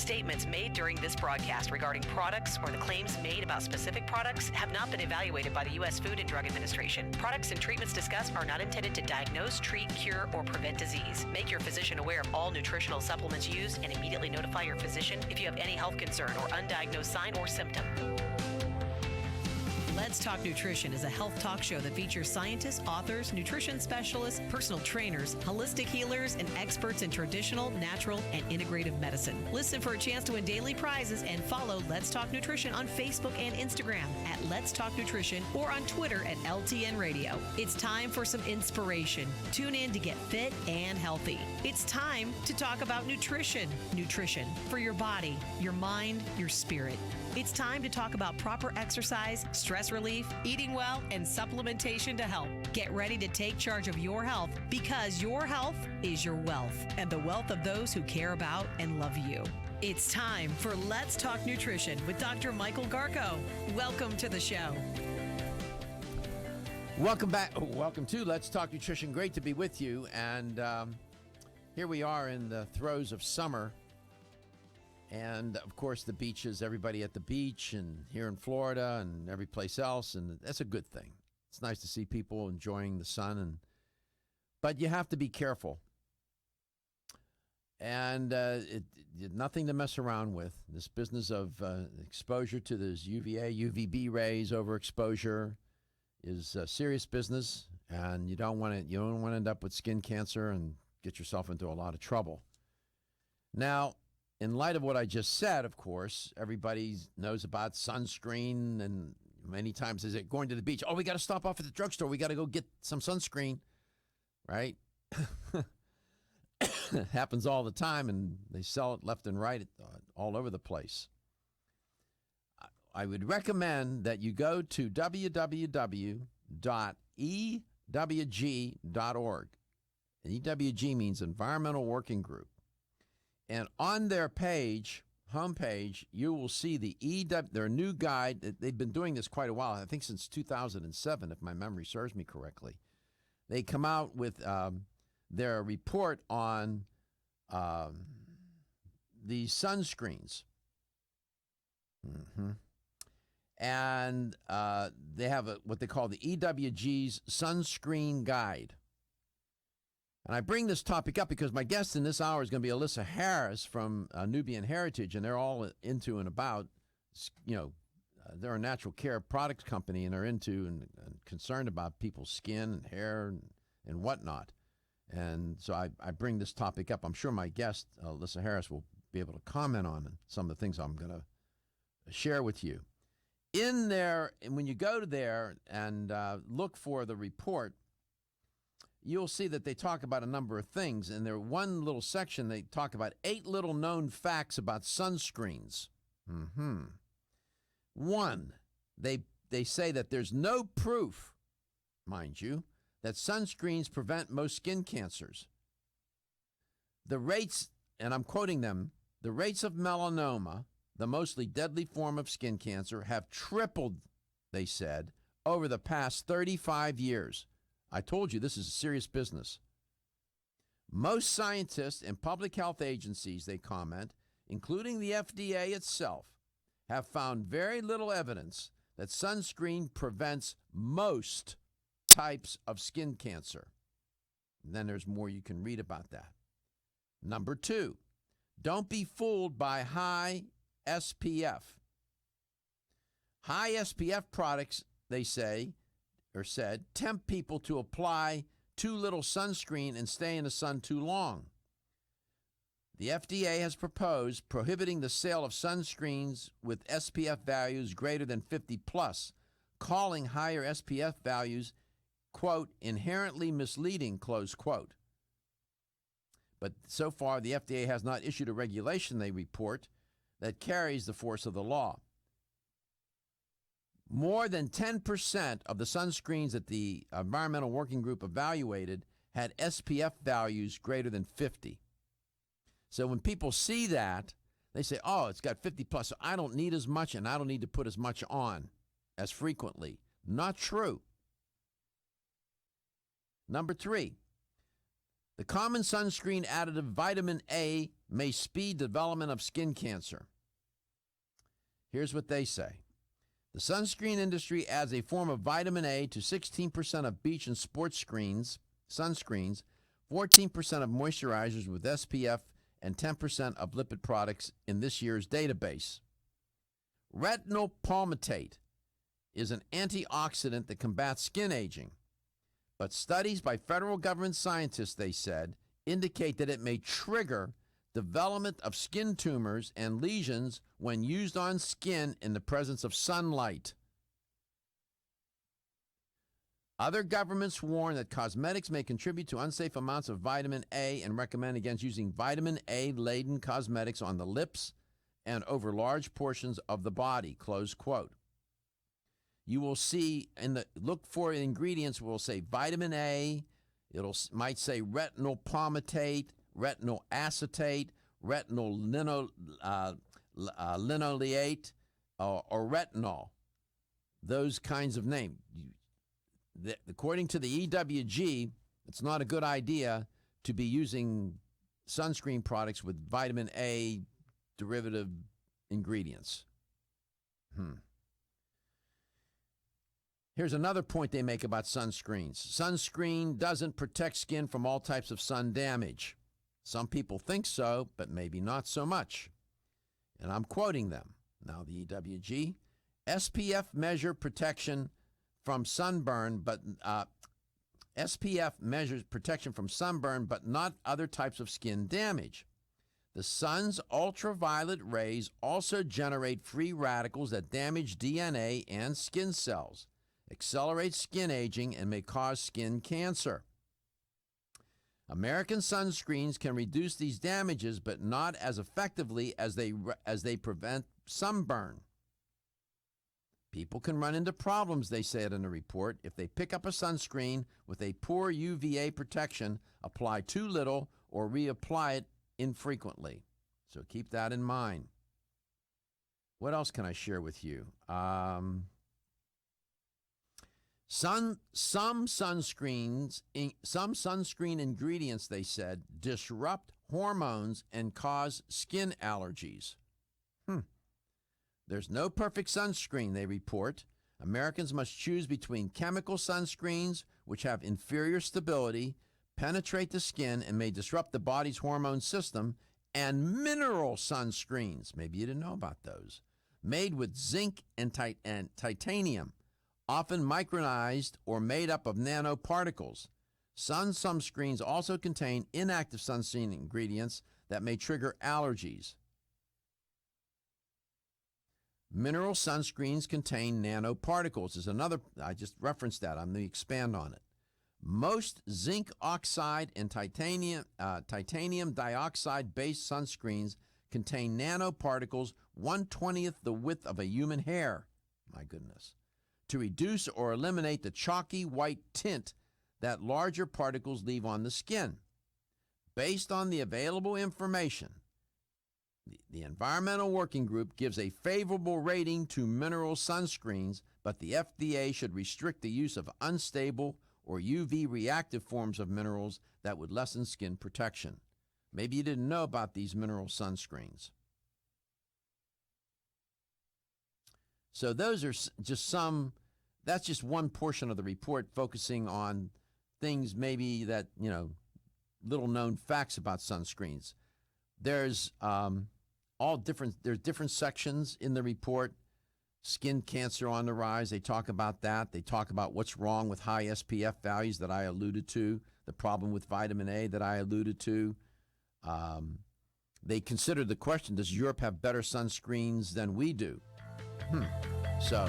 Statements made during this broadcast regarding products or the claims made about specific products have not been evaluated by the U.S. Food and Drug Administration. Products and treatments discussed are not intended to diagnose, treat, cure, or prevent disease. Make your physician aware of all nutritional supplements used and immediately notify your physician if you have any health concern or undiagnosed sign or symptom. Let's Talk Nutrition is a health talk show that features scientists, authors, nutrition specialists, personal trainers, holistic healers, and experts in traditional, natural, and integrative medicine. Listen for a chance to win daily prizes and follow Let's Talk Nutrition on Facebook and Instagram at Let's Talk Nutrition or on Twitter at LTN Radio. It's time for some inspiration. Tune in to get fit and healthy. It's time to talk about nutrition. Nutrition for your body, your mind, your spirit. It's time to talk about proper exercise, stress relief, eating well, and supplementation to help. Get ready to take charge of your health because your health is your wealth and the wealth of those who care about and love you. It's time for Let's Talk Nutrition with Dr. Michael Garko. Welcome to the show. Welcome back. Welcome to Let's Talk Nutrition. Great to be with you. And here we are in the throes of summer. And, of course, the beaches, everybody at the beach and here in Florida and every place else. And that's a good thing. It's nice to see people enjoying the sun. But you have to be careful. And nothing to mess around with. This business of exposure to those UVA, UVB rays, overexposure is serious business. And you don't want to end up with skin cancer and get yourself into a lot of trouble. Now, in light of what I just said, of course, everybody knows about sunscreen, and many times is it going to the beach? Oh, we got to stop off at the drugstore. We got to go get some sunscreen, right? It happens all the time, and they sell it left and right all over the place. I would recommend that you go to www.ewg.org. And EWG means Environmental Working Group. And on their homepage, you will see their new guide. They've been doing this quite a while, I think since 2007, if my memory serves me correctly. They come out with their report on the sunscreens. And they have what they call the EWG's Sunscreen Guide. And I bring this topic up because my guest in this hour is going to be Elissa Harris from Nubian Heritage, and they're all into and about, they're a natural care products company, and they're into and concerned about people's skin and hair and whatnot. And so I bring this topic up. I'm sure my guest, Elissa Harris, will be able to comment on some of the things I'm going to share with you. In there, and when you go to there and look for the report, you'll see that they talk about a number of things. In their one little section, they talk about 8 little known facts about sunscreens. One, they say that there's no proof, mind you, that sunscreens prevent most skin cancers. The rates, and I'm quoting them, the rates of melanoma, the mostly deadly form of skin cancer, have tripled, they said, over the past 35 years. I told you this is a serious business. Most scientists and public health agencies, they comment, including the FDA itself, have found very little evidence that sunscreen prevents most types of skin cancer. And then there's more you can read about that. Number 2, don't be fooled by high SPF. High SPF products, they say, or said, tempt people to apply too little sunscreen and stay in the sun too long. The FDA has proposed prohibiting the sale of sunscreens with SPF values greater than 50 plus, calling higher SPF values, quote, inherently misleading, close quote. But so far, the FDA has not issued a regulation, they report, that carries the force of the law. More than 10% of the sunscreens that the Environmental Working Group evaluated had SPF values greater than 50. So when people see that, they say, oh, it's got 50 plus, so I don't need as much and I don't need to put as much on as frequently. Not true. Number 3, The common sunscreen additive vitamin A may speed development of skin cancer. Here's what they say. The sunscreen industry adds a form of vitamin A to 16% of beach and sports sunscreens, 14% of moisturizers with SPF, and 10% of lipid products in this year's database. Retinol palmitate is an antioxidant that combats skin aging. But studies by federal government scientists, they said, indicate that it may trigger development of skin tumors and lesions when used on skin in the presence of sunlight. Other governments warn that cosmetics may contribute to unsafe amounts of vitamin A and recommend against using vitamin A-laden cosmetics on the lips and over large portions of the body, close quote. You will see look for ingredients will say vitamin A, might say retinol palmitate, retinol acetate, retinol linoleate, or retinol. Those kinds of names. According to the EWG, it's not a good idea to be using sunscreen products with vitamin A derivative ingredients. Here's another point they make about sunscreens. Sunscreen doesn't protect skin from all types of sun damage. Some people think so, but maybe not so much. And I'm quoting them. Now, the EWG, SPF measure protection from sunburn, but SPF measures protection from sunburn, but not other types of skin damage. The sun's ultraviolet rays also generate free radicals that damage DNA and skin cells, accelerate skin aging, and may cause skin cancer. American sunscreens can reduce these damages, but not as effectively as they prevent sunburn. People can run into problems, they said in the report, if they pick up a sunscreen with a poor UVA protection, apply too little, or reapply it infrequently. So keep that in mind. What else can I share with you? Some sunscreen ingredients, they said, disrupt hormones and cause skin allergies. There's no perfect sunscreen, they report. Americans must choose between chemical sunscreens, which have inferior stability, penetrate the skin, and may disrupt the body's hormone system, and mineral sunscreens, maybe you didn't know about those, made with zinc and titanium, often micronized or made up of nanoparticles. Sun sunscreens also contain inactive sunscreen ingredients that may trigger allergies. Mineral sunscreens contain nanoparticles. Is another, I just referenced that. I'm going to expand on it. Most zinc oxide and titanium dioxide-based sunscreens contain nanoparticles 1/20th the width of a human hair. My goodness. To reduce or eliminate the chalky white tint that larger particles leave on the skin. Based on the available information, the Environmental Working Group gives a favorable rating to mineral sunscreens, but the FDA should restrict the use of unstable or UV reactive forms of minerals that would lessen skin protection. Maybe you didn't know about these mineral sunscreens. So those are just some, that's just one portion of the report focusing on things maybe that, little known facts about sunscreens. There's there's different sections in the report. Skin cancer on the rise, they talk about that. They talk about what's wrong with high SPF values that I alluded to, the problem with vitamin A that I alluded to. They considered the question, does Europe have better sunscreens than we do? So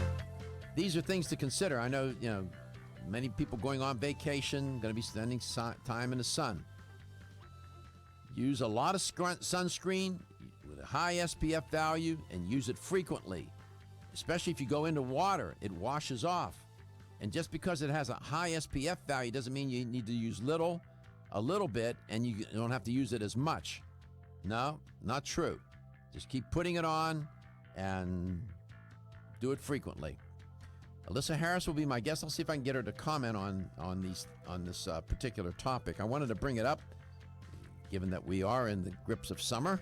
these are things to consider. I know, many people going on vacation, going to be spending time in the sun. Use a lot of sunscreen with a high SPF value and use it frequently. Especially if you go into water, it washes off. And just because it has a high SPF value doesn't mean you need to use a little bit, and you don't have to use it as much. No, not true. Just keep putting it on and do it frequently. Elissa Harris will be my guest. I'll see if I can get her to comment on this particular topic. I wanted to bring it up, given that we are in the grips of summer,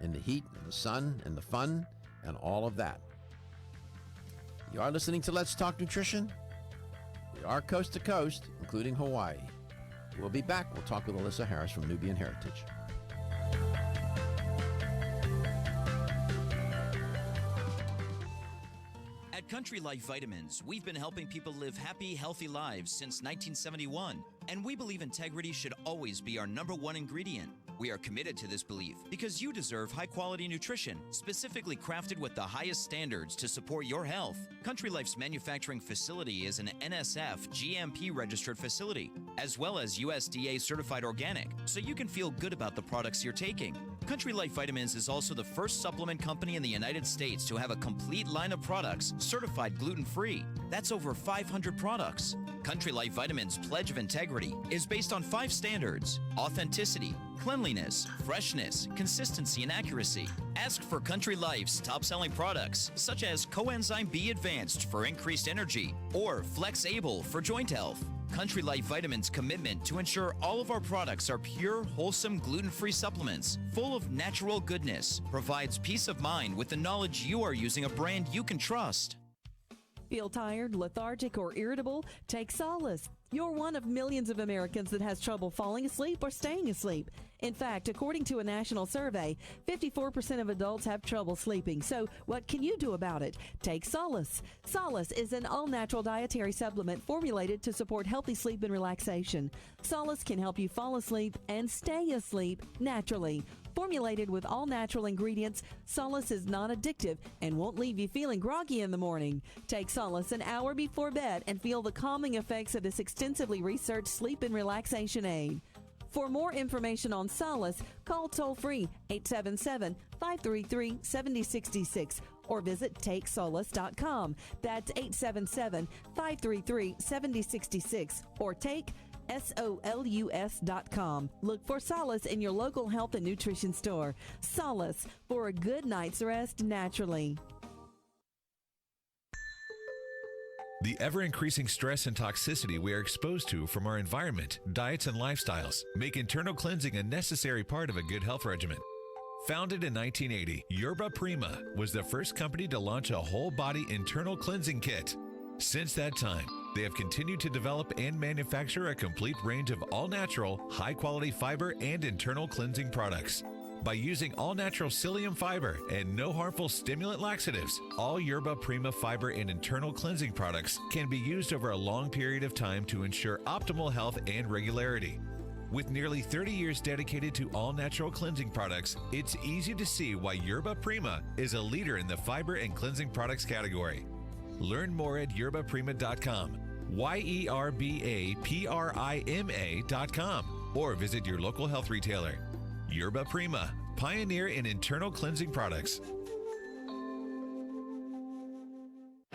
in the heat, and the sun, and the fun, and all of that. You are listening to Let's Talk Nutrition. We are coast to coast, including Hawaii. We'll be back. We'll talk with Elissa Harris from Nubian Heritage. At Country Life Vitamins, we've been helping people live happy, healthy lives since 1971, and we believe integrity should always be our #1 ingredient. We are committed to this belief because you deserve high-quality nutrition, specifically crafted with the highest standards to support your health. Country Life's manufacturing facility is an NSF GMP-registered facility, as well as USDA certified organic, so you can feel good about the products you're taking. Country Life Vitamins is also the first supplement company in the United States to have a complete line of products certified gluten-free. That's over 500 products. Country Life Vitamins' pledge of integrity is based on 5 standards: authenticity, cleanliness, freshness, consistency, and accuracy. Ask for Country Life's top-selling products, such as Coenzyme B Advanced for increased energy or Flex Able for joint health. Country Life Vitamins' commitment to ensure all of our products are pure, wholesome, gluten-free supplements full of natural goodness provides peace of mind with the knowledge you are using a brand you can trust. Feel tired, lethargic, or irritable? Take solace. You're one of millions of Americans that has trouble falling asleep or staying asleep. In fact, according to a national survey, 54% of adults have trouble sleeping. So what can you do about it? Take Solace. Solace is an all-natural dietary supplement formulated to support healthy sleep and relaxation. Solace can help you fall asleep and stay asleep naturally. Formulated with all-natural ingredients, Solace is non-addictive and won't leave you feeling groggy in the morning. Take Solace an hour before bed and feel the calming effects of this extensively researched sleep and relaxation aid. For more information on Solace, call toll-free 877-533-7066 or visit takesolace.com. That's 877-533-7066 or take SOLUS.com. Look for Solace in your local health and nutrition store. Solace, for a good night's rest naturally. The ever-increasing stress and toxicity we are exposed to from our environment, diets, and lifestyles make internal cleansing a necessary part of a good health regimen. Founded in 1980, Yerba Prima was the first company to launch a whole-body internal cleansing kit. Since that time, they have continued to develop and manufacture a complete range of all-natural, high-quality fiber and internal cleansing products. By using all-natural psyllium fiber and no harmful stimulant laxatives, all Yerba Prima fiber and internal cleansing products can be used over a long period of time to ensure optimal health and regularity. With nearly 30 years dedicated to all-natural cleansing products, it's easy to see why Yerba Prima is a leader in the fiber and cleansing products category. Learn more at yerbaprima.com, YERBAPRIMA.com, or visit your local health retailer. Yerba Prima, pioneer in internal cleansing products.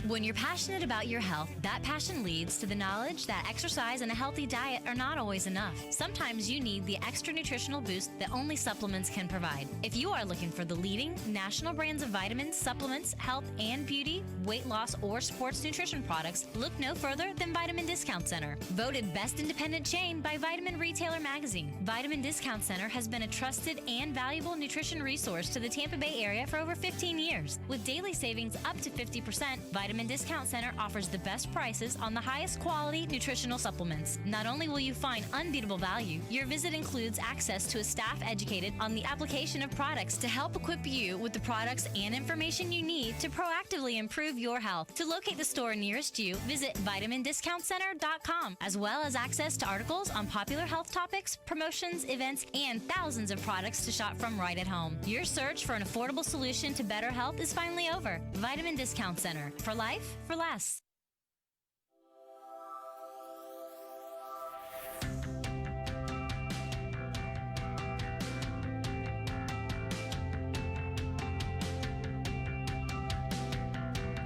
When you're passionate about your health, that passion leads to the knowledge that exercise and a healthy diet are not always enough. Sometimes you need the extra nutritional boost that only supplements can provide. If you are looking for the leading national brands of vitamins, supplements, health and beauty, weight loss, or sports nutrition products, look no further than Vitamin Discount Center. Voted best independent chain by Vitamin Retailer Magazine, Vitamin Discount Center has been a trusted and valuable nutrition resource to the Tampa Bay area for over 15 years. With daily savings up to 50%, Vitamin Discount Center offers the best prices on the highest quality nutritional supplements. Not only will you find unbeatable value, your visit includes access to a staff educated on the application of products to help equip you with the products and information you need to proactively improve your health. To locate the store nearest you, visit vitamindiscountcenter.com, as well as access to articles on popular health topics, promotions, events, and thousands of products to shop from right at home. Your search for an affordable solution to better health is finally over. Vitamin Discount Center. For life, for less.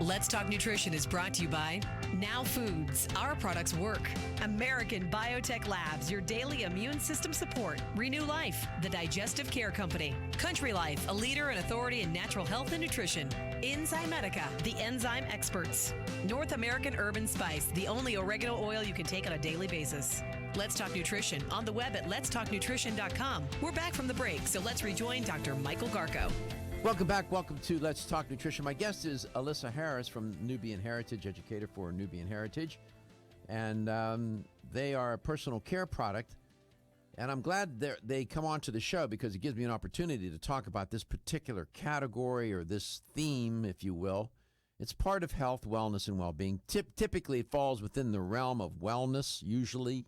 Let's Talk Nutrition is brought to you by Now Foods. Our products work. American Biotech Labs, your daily immune system support. Renew Life, the digestive care company. Country Life, a leader and authority in natural health and nutrition. Enzymedica, the enzyme experts. North American Urban Spice, the only oregano oil you can take on a daily basis. Let's Talk Nutrition on the web at letstalknutrition.com. We're back from the break, so let's rejoin Dr. Michael Garko. Welcome back. Welcome to Let's Talk Nutrition. My guest is Elissa Harris from Nubian Heritage, educator for Nubian Heritage. And they are a personal care product. And I'm glad they come on to the show because it gives me an opportunity to talk about this particular category or this theme, if you will. It's part of health, wellness, and well-being. Typically, it falls within the realm of wellness, usually,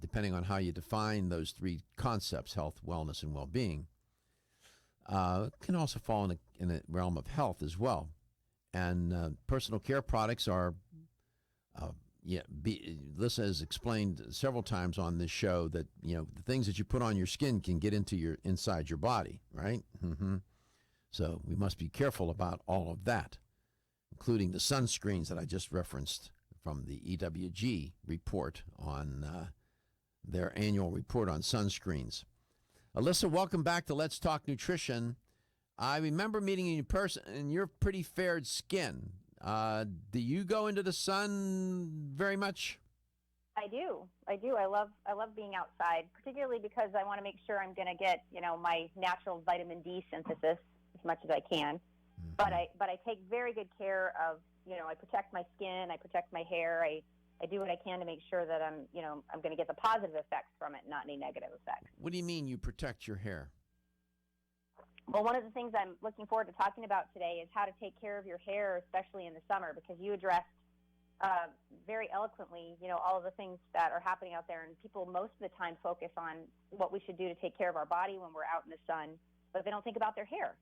depending on how you define those three concepts, health, wellness, and well-being. Can also fall in the realm of health as well. And personal care products are, Elissa has explained several times on this show that, the things that you put on your skin can get inside your body, right? Mm-hmm. So we must be careful about all of that, including the sunscreens that I just referenced from the EWG report on their annual report on sunscreens. Elissa, welcome back to Let's Talk Nutrition. I remember meeting you in person, and you're pretty fair skin. Do you go into the sun very much? I do. I love being outside, particularly because I want to make sure I'm going to get, my natural vitamin D synthesis as much as I can. Mm-hmm. But I take very good care of, I protect my skin, I protect my hair, I do what I can to make sure that I'm going to get the positive effects from it, not any negative effects. What do you mean you protect your hair? Well, one of the things I'm looking forward to talking about today is how to take care of your hair, especially in the summer, because you addressed very eloquently, all of the things that are happening out there, and people most of the time focus on what we should do to take care of our body when we're out in the sun, but they don't think about their hair,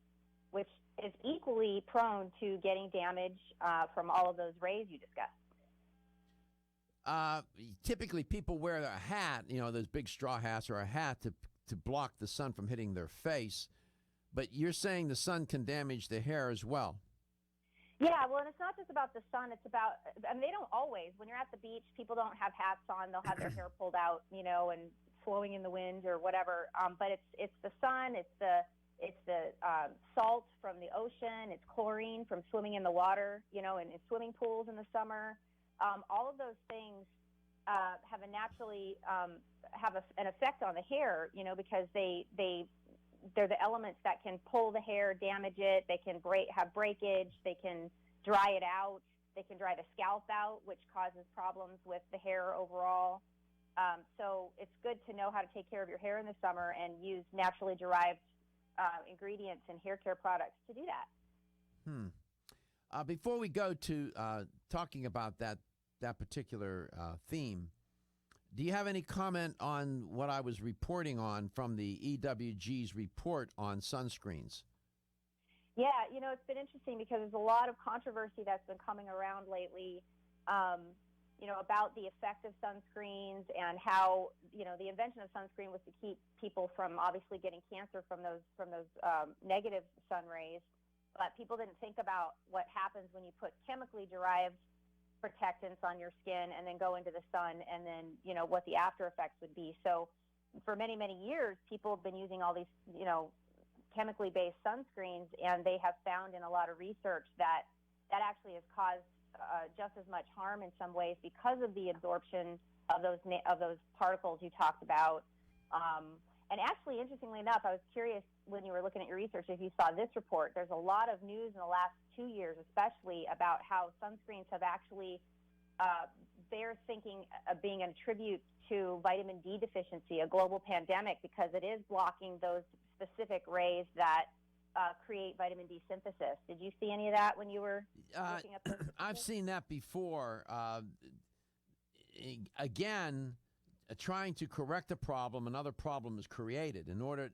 which is equally prone to getting damage from all of those rays you discussed. Typically, people wear a hat, those big straw hats or a hat to block the sun from hitting their face. But you're saying the sun can damage the hair as well. Yeah, well, and it's not just about the sun. It's about, and they don't always. When you're at the beach, people don't have hats on. They'll have their hair pulled out, and flowing in the wind or whatever. But it's the sun. It's the salt from the ocean. It's chlorine from swimming in the water, in swimming pools in the summer. All of those things have an effect on the hair, because they're the elements that can pull the hair, damage it. They can have breakage. They can dry it out. They can dry the scalp out, which causes problems with the hair overall. So it's good to know how to take care of your hair in the summer and use naturally derived ingredients and hair care products to do that. Before we go to talking about that particular theme, do you have any comment on what I was reporting on from the EWG's report on sunscreens? Yeah, it's been interesting because there's a lot of controversy that's been coming around lately, about the effect of sunscreens and how, the invention of sunscreen was to keep people from obviously getting cancer from those negative sun rays. But people didn't think about what happens when you put chemically derived protectants on your skin and then go into the sun, and then what the after effects would be. So for many years, people have been using all these chemically based sunscreens, and they have found in a lot of research that actually has caused just as much harm in some ways because of the absorption of those particles you talked about. And actually, interestingly enough, I was curious when you were looking at your research if you saw this report. There's a lot of news in the last 2 years, especially about how sunscreens have actually, they're thinking of being a tribute to vitamin D deficiency, a global pandemic, because it is blocking those specific rays that create vitamin D synthesis. Did you see any of that when you were looking at this? I've seen that before. Again, trying to correct a problem, another problem is created. In order,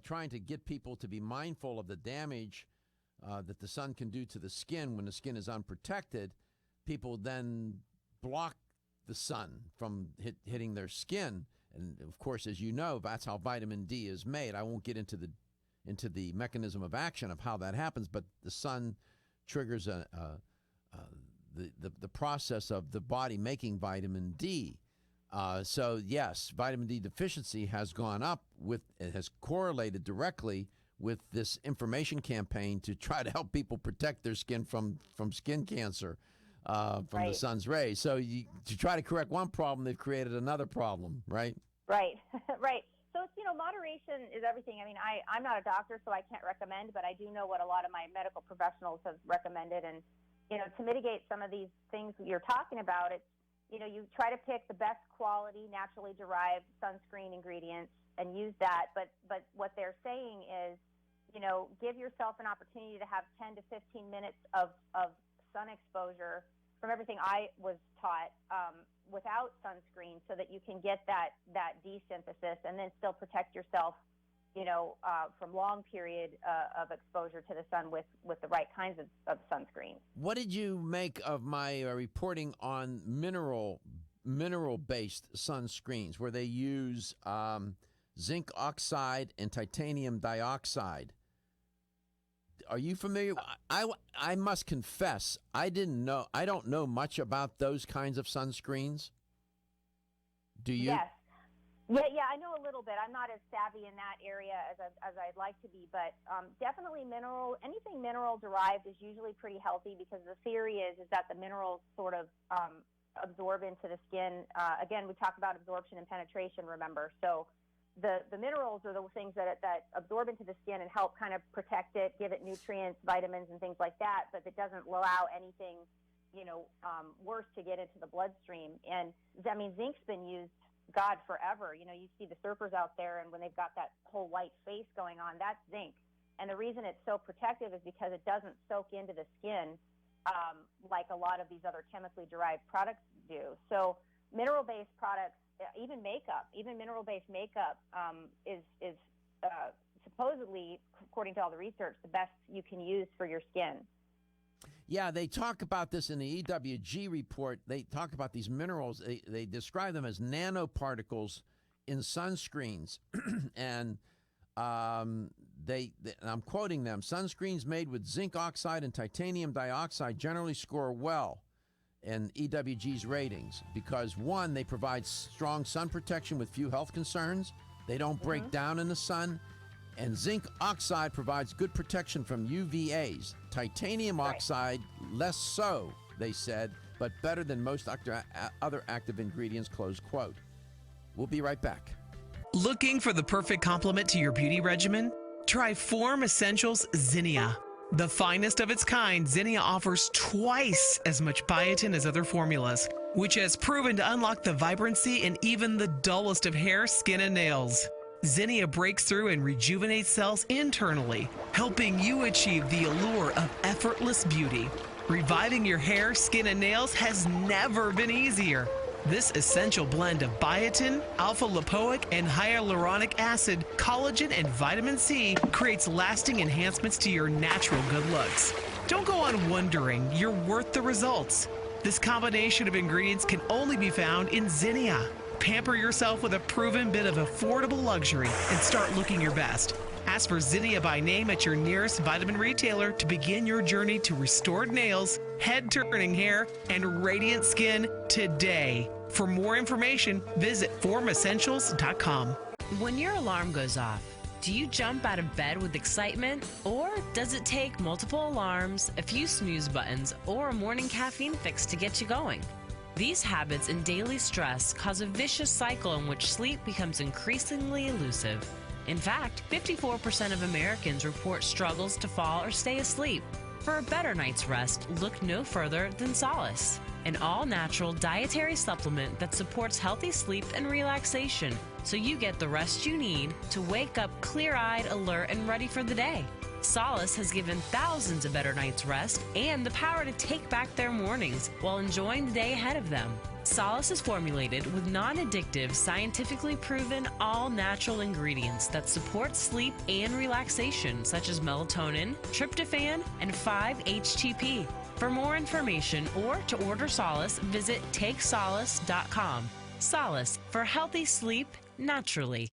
trying to get people to be mindful of the damage that the sun can do to the skin when the skin is unprotected, people then block the sun from hitting their skin. And of course, as you know, that's how vitamin D is made. I won't get into into the mechanism of action of how that happens, but the sun triggers the process of the body making vitamin D. So yes, vitamin D deficiency has gone up it has correlated directly with this information campaign to try to help people protect their skin from skin cancer from the sun's rays. So to try to correct one problem, they've created another problem, right? Right, right. So it's, moderation is everything. I mean, I'm not a doctor, so I can't recommend, but I do know what a lot of my medical professionals have recommended. And, to mitigate some of these things that you're talking about, it's, you try to pick the best quality, naturally derived sunscreen ingredients and use that. But what they're saying is, give yourself an opportunity to have 10 to 15 minutes of sun exposure from everything I was taught without sunscreen, so that you can get that D synthesis and then still protect yourself, from long period of exposure to the sun with the right kinds of sunscreen. What did you make of my reporting on mineral-based sunscreens, where they use zinc oxide and titanium dioxide? Are you familiar? I must confess, I don't know much about those kinds of sunscreens. Do you? Yes. Yeah, I know a little bit. I'm not as savvy in that area as I'd like to be, but definitely anything mineral derived is usually pretty healthy, because the theory is that the minerals sort of absorb into the skin. Again, we talk about absorption and penetration, remember? So the minerals are the things that absorb into the skin and help kind of protect it, give it nutrients, vitamins, and things like that, but it doesn't allow anything, worse to get into the bloodstream. And I mean, zinc's been used, God, forever. You see the surfers out there, and when they've got that whole white face going on, that's zinc. And the reason it's so protective is because it doesn't soak into the skin like a lot of these other chemically derived products do. So mineral-based products, even mineral-based makeup is supposedly, according to all the research, the best you can use for your skin. Yeah, they talk about this in the EWG report. They talk about these minerals. They describe them as nanoparticles in sunscreens. And I'm quoting them, sunscreens made with zinc oxide and titanium dioxide generally score well in EWG's ratings because, one, they provide strong sun protection with few health concerns. They don't break down in the sun. And zinc oxide provides good protection from UVAs. Titanium oxide, less so, they said, but better than most other active ingredients, close quote. We'll be right back. Looking for the perfect complement to your beauty regimen? Try Form Essentials Zinnia. The finest of its kind, Zinnia offers twice as much biotin as other formulas, which has proven to unlock the vibrancy in even the dullest of hair, skin, and nails. Zinnia breaks through and rejuvenates cells internally, helping you achieve the allure of effortless beauty. Reviving your hair, skin, and nails has never been easier. This essential blend of biotin, alpha-lipoic, and hyaluronic acid, collagen, and vitamin C creates lasting enhancements to your natural good looks. Don't go on wondering, you're worth the results. This combination of ingredients can only be found in Zinnia. Pamper yourself with a proven bit of affordable luxury and start looking your best. Ask for Zinnia by name at your nearest vitamin retailer to begin your journey to restored nails, head-turning hair, and radiant skin today. For more information, visit formessentials.com. When your alarm goes off, do you jump out of bed with excitement? Or does it take multiple alarms, a few snooze buttons, or a morning caffeine fix to get you going? These habits and daily stress cause a vicious cycle in which sleep becomes increasingly elusive. In fact, 54% of Americans report struggles to fall or stay asleep. For a better night's rest, look no further than Solace, an all-natural dietary supplement that supports healthy sleep and relaxation, so you get the rest you need to wake up clear-eyed, alert, and ready for the day. Solace has given thousands a better night's rest and the power to take back their mornings while enjoying the day ahead of them. Solace is formulated with non-addictive, scientifically proven, all-natural ingredients that support sleep and relaxation, such as melatonin, tryptophan, and 5-HTP. For more information or to order Solace, visit takesolace.com. Solace for healthy sleep naturally.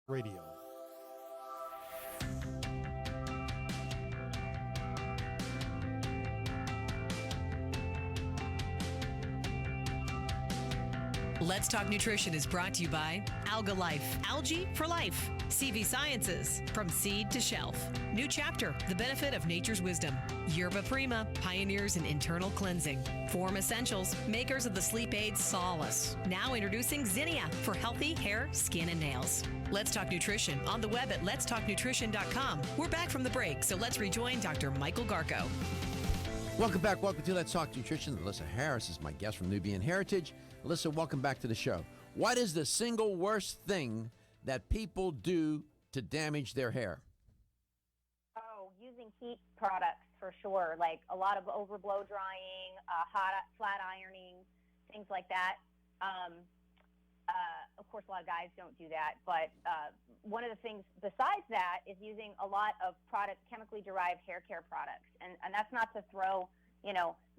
Radio. Let's Talk Nutrition is brought to you by Alga Life, Algae for Life, CV Sciences, From Seed to Shelf, New Chapter, The Benefit of Nature's Wisdom, Yerba Prima, Pioneers in Internal Cleansing, Form Essentials, makers of the sleep aid Solace. Now introducing Zinnia for healthy hair, skin, and nails. Let's Talk Nutrition on the web at letstalknutrition.com. We're back from the break, so let's rejoin Dr. Michael Garko. Welcome back. Welcome to Let's Talk Nutrition. Elissa Harris is my guest from Nubian Heritage. Elissa, welcome back to the show. What is the single worst thing that people do to damage their hair? Oh, using heat products for sure, like a lot of overblow drying, flat ironing, things like that. Of course, a lot of guys don't do that, but one of the things besides that is using a lot of chemically derived hair care products, and that's not to throw,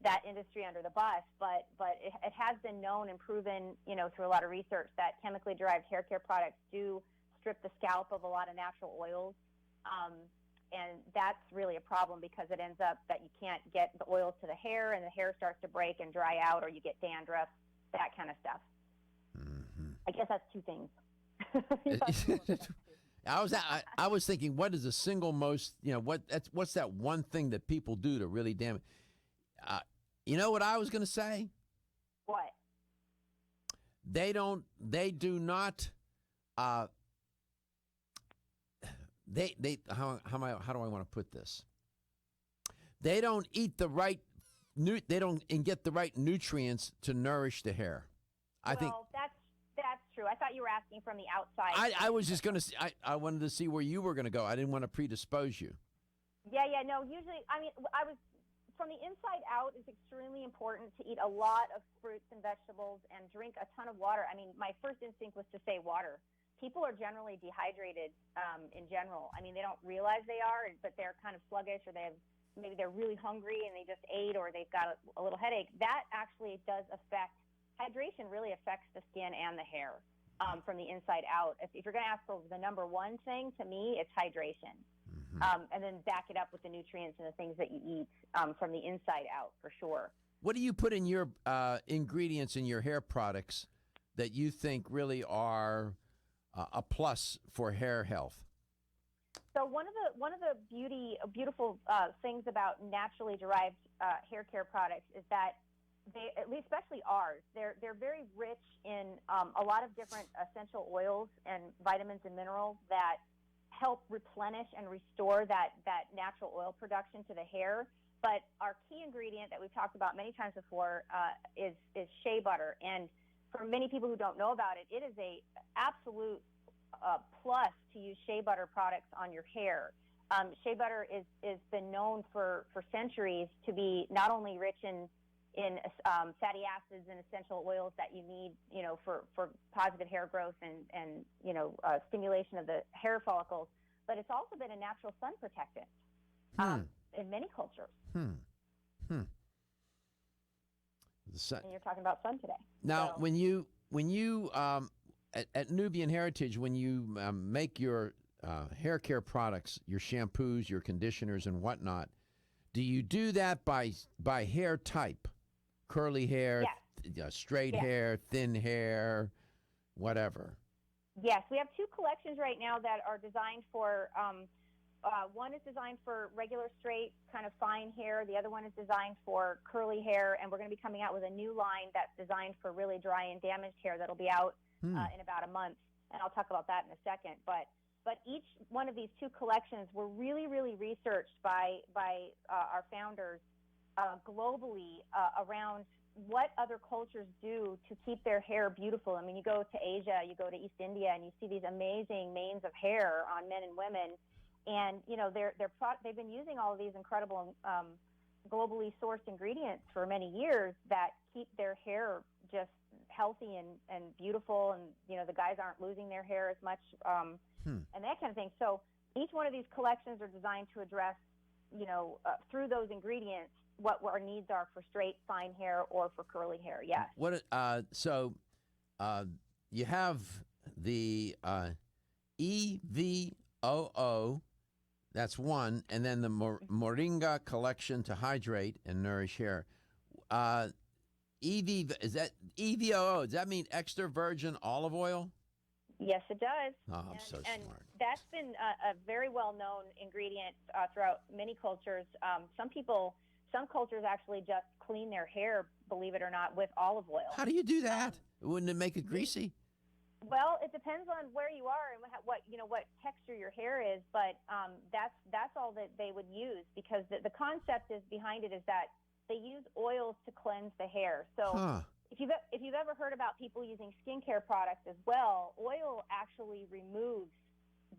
that industry under the bus, but it has been known and proven, through a lot of research that chemically derived hair care products do strip the scalp of a lot of natural oils, and that's really a problem because it ends up that you can't get the oils to the hair, and the hair starts to break and dry out, or you get dandruff, that kind of stuff. I guess that's two things. I was thinking, what is the single most, what's that one thing that people do to really damage? You know what I was going to say? What? They do not, how do I want to put this? They don't eat the right, they don't get the right nutrients to nourish the hair. I think that's true. I thought you were asking from the outside. I was just going to, I wanted to see where you were going to go. I didn't want to predispose you. Yeah, no, usually, from the inside out, it's extremely important to eat a lot of fruits and vegetables and drink a ton of water. My first instinct was to say water. People are generally dehydrated in general. They don't realize they are, but they're kind of sluggish, or maybe they're really hungry and they just ate, or they've got a little headache. That actually does affect, hydration really affects the skin and the hair from the inside out. If you're going to ask for the number one thing, to me, it's hydration. And then back it up with the nutrients and the things that you eat from the inside out, for sure. What do you put in your ingredients in your hair products that you think really are a plus for hair health? So one of the beautiful things about naturally derived hair care products is that they, at least especially ours, they're very rich in a lot of different essential oils and vitamins and minerals that help replenish and restore that natural oil production to the hair. But our key ingredient that we've talked about many times before is shea butter. And for many people who don't know about it, it is a absolute plus to use shea butter products on your hair. Shea butter is been known for centuries to be not only rich in fatty acids and essential oils that you need, for positive hair growth and stimulation of the hair follicles, but it's also been a natural sun protectant in many cultures. And you're talking about sun today. Now, when you at Nubian Heritage, when you make your hair care products, your shampoos, your conditioners, and whatnot, do you do that by hair type? Curly hair, straight hair, thin hair, whatever. Yes, we have two collections right now that are designed for, one is designed for regular straight, kind of fine hair. The other one is designed for curly hair, and we're going to be coming out with a new line that's designed for really dry and damaged hair that'll be out in about a month, and I'll talk about that in a second. But each one of these two collections were really, really researched by our founders globally around what other cultures do to keep their hair beautiful. You go to Asia, you go to East India, and you see these amazing manes of hair on men and women, and they've been using all of these incredible globally sourced ingredients for many years that keep their hair just healthy and beautiful, and the guys aren't losing their hair as much, and that kind of thing. So each one of these collections are designed to address, through those ingredients, what our needs are for straight, fine hair or for curly hair. Yes. You have the EVOO. That's one. And then the Moringa collection to hydrate and nourish hair. Is that EVOO? Does that mean extra virgin olive oil? Yes, it does. Oh, I'm so and smart. That's been a very well-known ingredient throughout many cultures. Some cultures actually just clean their hair, believe it or not, with olive oil. How do you do that? Wouldn't it make it greasy? Well, it depends on where you are and what texture your hair is, but that's all that they would use, because the concept is behind it is that they use oils to cleanse the hair. So if you've ever heard about people using skincare products as well, oil actually removes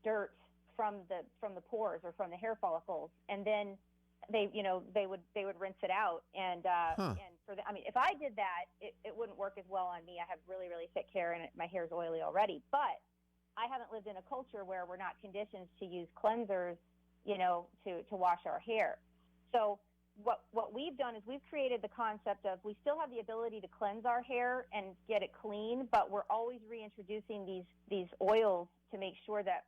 dirt from the pores or from the hair follicles, and then they would rinse it out. And if I did that, it wouldn't work as well on me. I have really, really thick hair and my hair is oily already. But I haven't lived in a culture where we're not conditioned to use cleansers, to wash our hair. So what we've done is we've created the concept of, we still have the ability to cleanse our hair and get it clean, but we're always reintroducing these oils to make sure that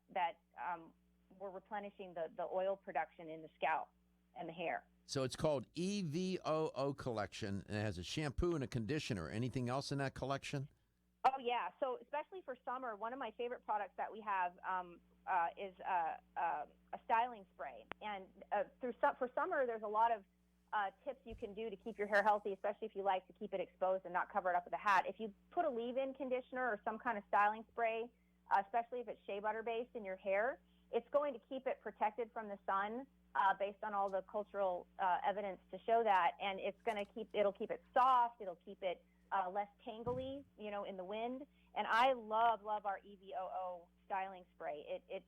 we're replenishing the oil production in the scalp and the hair. So it's called EVOO collection, and it has a shampoo and a conditioner. Anything else in that collection? Oh, yeah. So especially for summer, one of my favorite products that we have is a styling spray. And for summer, there's a lot of tips you can do to keep your hair healthy, especially if you like to keep it exposed and not cover it up with a hat. If you put a leave-in conditioner or some kind of styling spray, especially if it's shea butter based in your hair, it's going to keep it protected from the sun, based on all the cultural evidence to show that. And it'll keep it soft, it'll keep it less tangly, in the wind. And I love our EVOO styling spray. It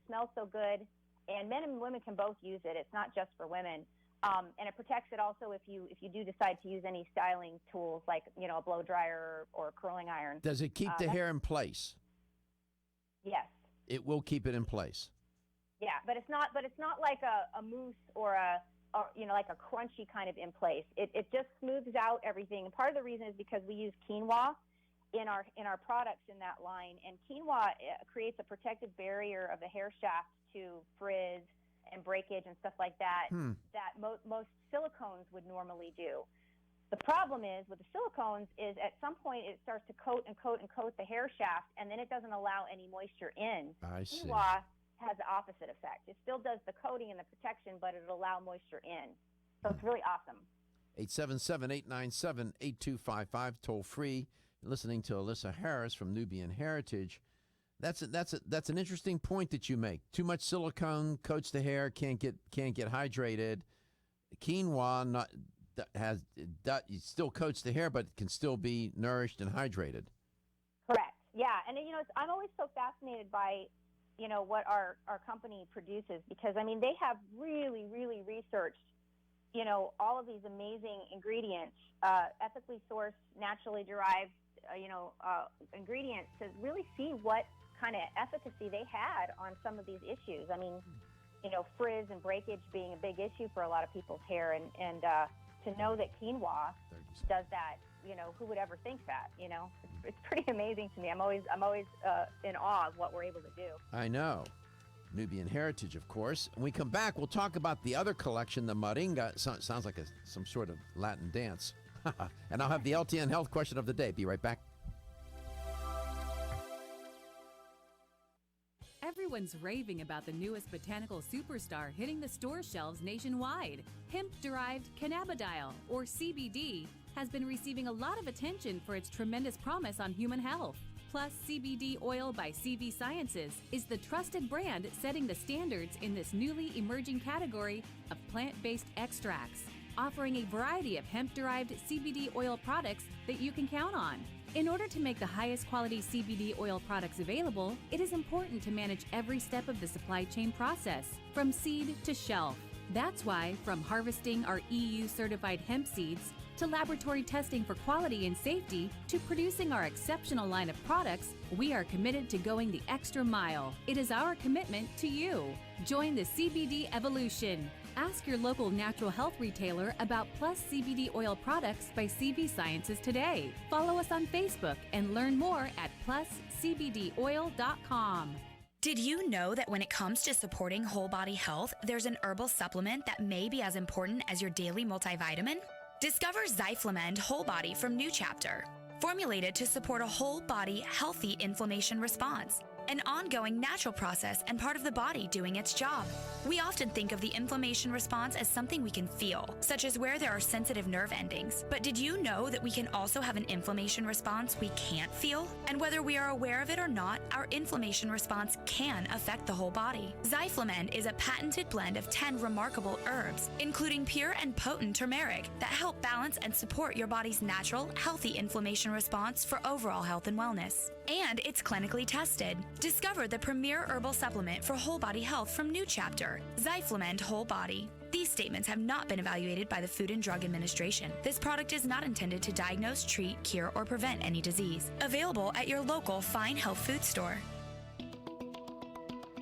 smells so good, and men and women can both use it. It's not just for women. And it protects it also if you do decide to use any styling tools like, a blow dryer or a curling iron. Does it keep the hair in place? Yes. It will keep it in place. Yeah, but it's not like a mousse or like a crunchy kind of in place. It just smooths out everything. And part of the reason is because we use quinoa in our products in that line, and quinoa creates a protective barrier of the hair shaft to frizz and breakage and stuff like that that most silicones would normally do. The problem is with the silicones is at some point it starts to coat and coat and coat the hair shaft, and then it doesn't allow any moisture in. I see. Quinoa has the opposite effect. It still does the coating and the protection, but it'll allow moisture in. So it's really awesome. 877-897-8255, toll free. You're listening to Elissa Harris from Nubian Heritage. That's an interesting point that you make. Too much silicone coats the hair, can't get hydrated. Quinoa it still coats the hair, but it can still be nourished and hydrated. Correct. Yeah, and I'm always so fascinated by what our company produces, because they have really, really researched all of these amazing ingredients, ethically sourced, naturally derived ingredients, to really see what kind of efficacy they had on some of these issues. Frizz and breakage being a big issue for a lot of people's hair, and to know that quinoa does that, who would ever think that? It's pretty amazing to me. I'm always in awe of what we're able to do. I know. Nubian Heritage, of course. When we come back, we'll talk about the other collection, the Moringa. Sounds like some sort of Latin dance. And I'll have the LTN Health question of the day. Be right back. Everyone's raving about the newest botanical superstar hitting the store shelves nationwide. Hemp-derived cannabidiol, or CBD, has been receiving a lot of attention for its tremendous promise on human health. Plus, CBD Oil by CV Sciences is the trusted brand setting the standards in this newly emerging category of plant-based extracts, offering a variety of hemp-derived CBD oil products that you can count on. In order to make the highest quality CBD oil products available, it is important to manage every step of the supply chain process, from seed to shelf. That's why, from harvesting our EU-certified hemp seeds, to laboratory testing for quality and safety, to producing our exceptional line of products, we are committed to going the extra mile. It is our commitment to you. Join the CBD evolution. Ask your local natural health retailer about Plus CBD oil products by CV Sciences today. Follow us on Facebook and learn more at pluscbdoil.com. Did you know that when it comes to supporting whole body health, there's an herbal supplement that may be as important as your daily multivitamin? Discover Zyflamend Whole Body from New Chapter, formulated to support a whole body healthy inflammation response, an ongoing natural process and part of the body doing its job. We often think of the inflammation response as something we can feel, such as where there are sensitive nerve endings. But did you know that we can also have an inflammation response we can't feel? And whether we are aware of it or not, our inflammation response can affect the whole body. Zyflamend is a patented blend of 10 remarkable herbs, including pure and potent turmeric, that help balance and support your body's natural, healthy inflammation response for overall health and wellness. And it's clinically tested. Discover the premier herbal supplement for whole body health from New Chapter, Zyflamend Whole Body. These statements have not been evaluated by the Food and Drug Administration. This product is not intended to diagnose, treat, cure, or prevent any disease. Available at your local Fine Health Food store.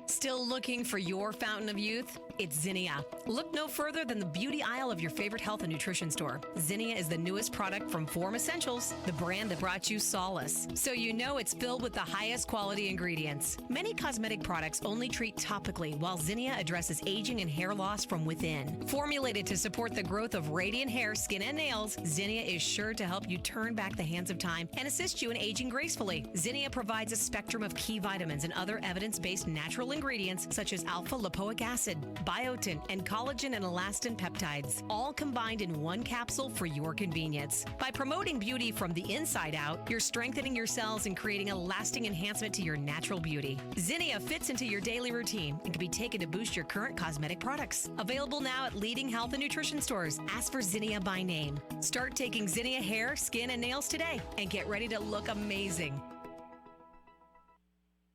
Still looking for your fountain of youth? It's Zinnia. Look no further than the beauty aisle of your favorite health and nutrition store. Zinnia is the newest product from Form Essentials, the brand that brought you solace. So you know it's filled with the highest quality ingredients. Many cosmetic products only treat topically, while Zinnia addresses aging and hair loss from within. Formulated to support the growth of radiant hair, skin, and nails, Zinnia is sure to help you turn back the hands of time and assist you in aging gracefully. Zinnia provides a spectrum of key vitamins and other evidence-based natural ingredients such as alpha-lipoic acid, biotin, and collagen and elastin peptides, all combined in one capsule for your convenience. By promoting beauty from the inside out, you're strengthening your cells and creating a lasting enhancement to your natural beauty. Zinnia fits into your daily routine and can be taken to boost your current cosmetic products. Available now at leading health and nutrition stores. Ask for Zinnia by name. Start taking Zinnia hair, skin, and nails today and get ready to look amazing.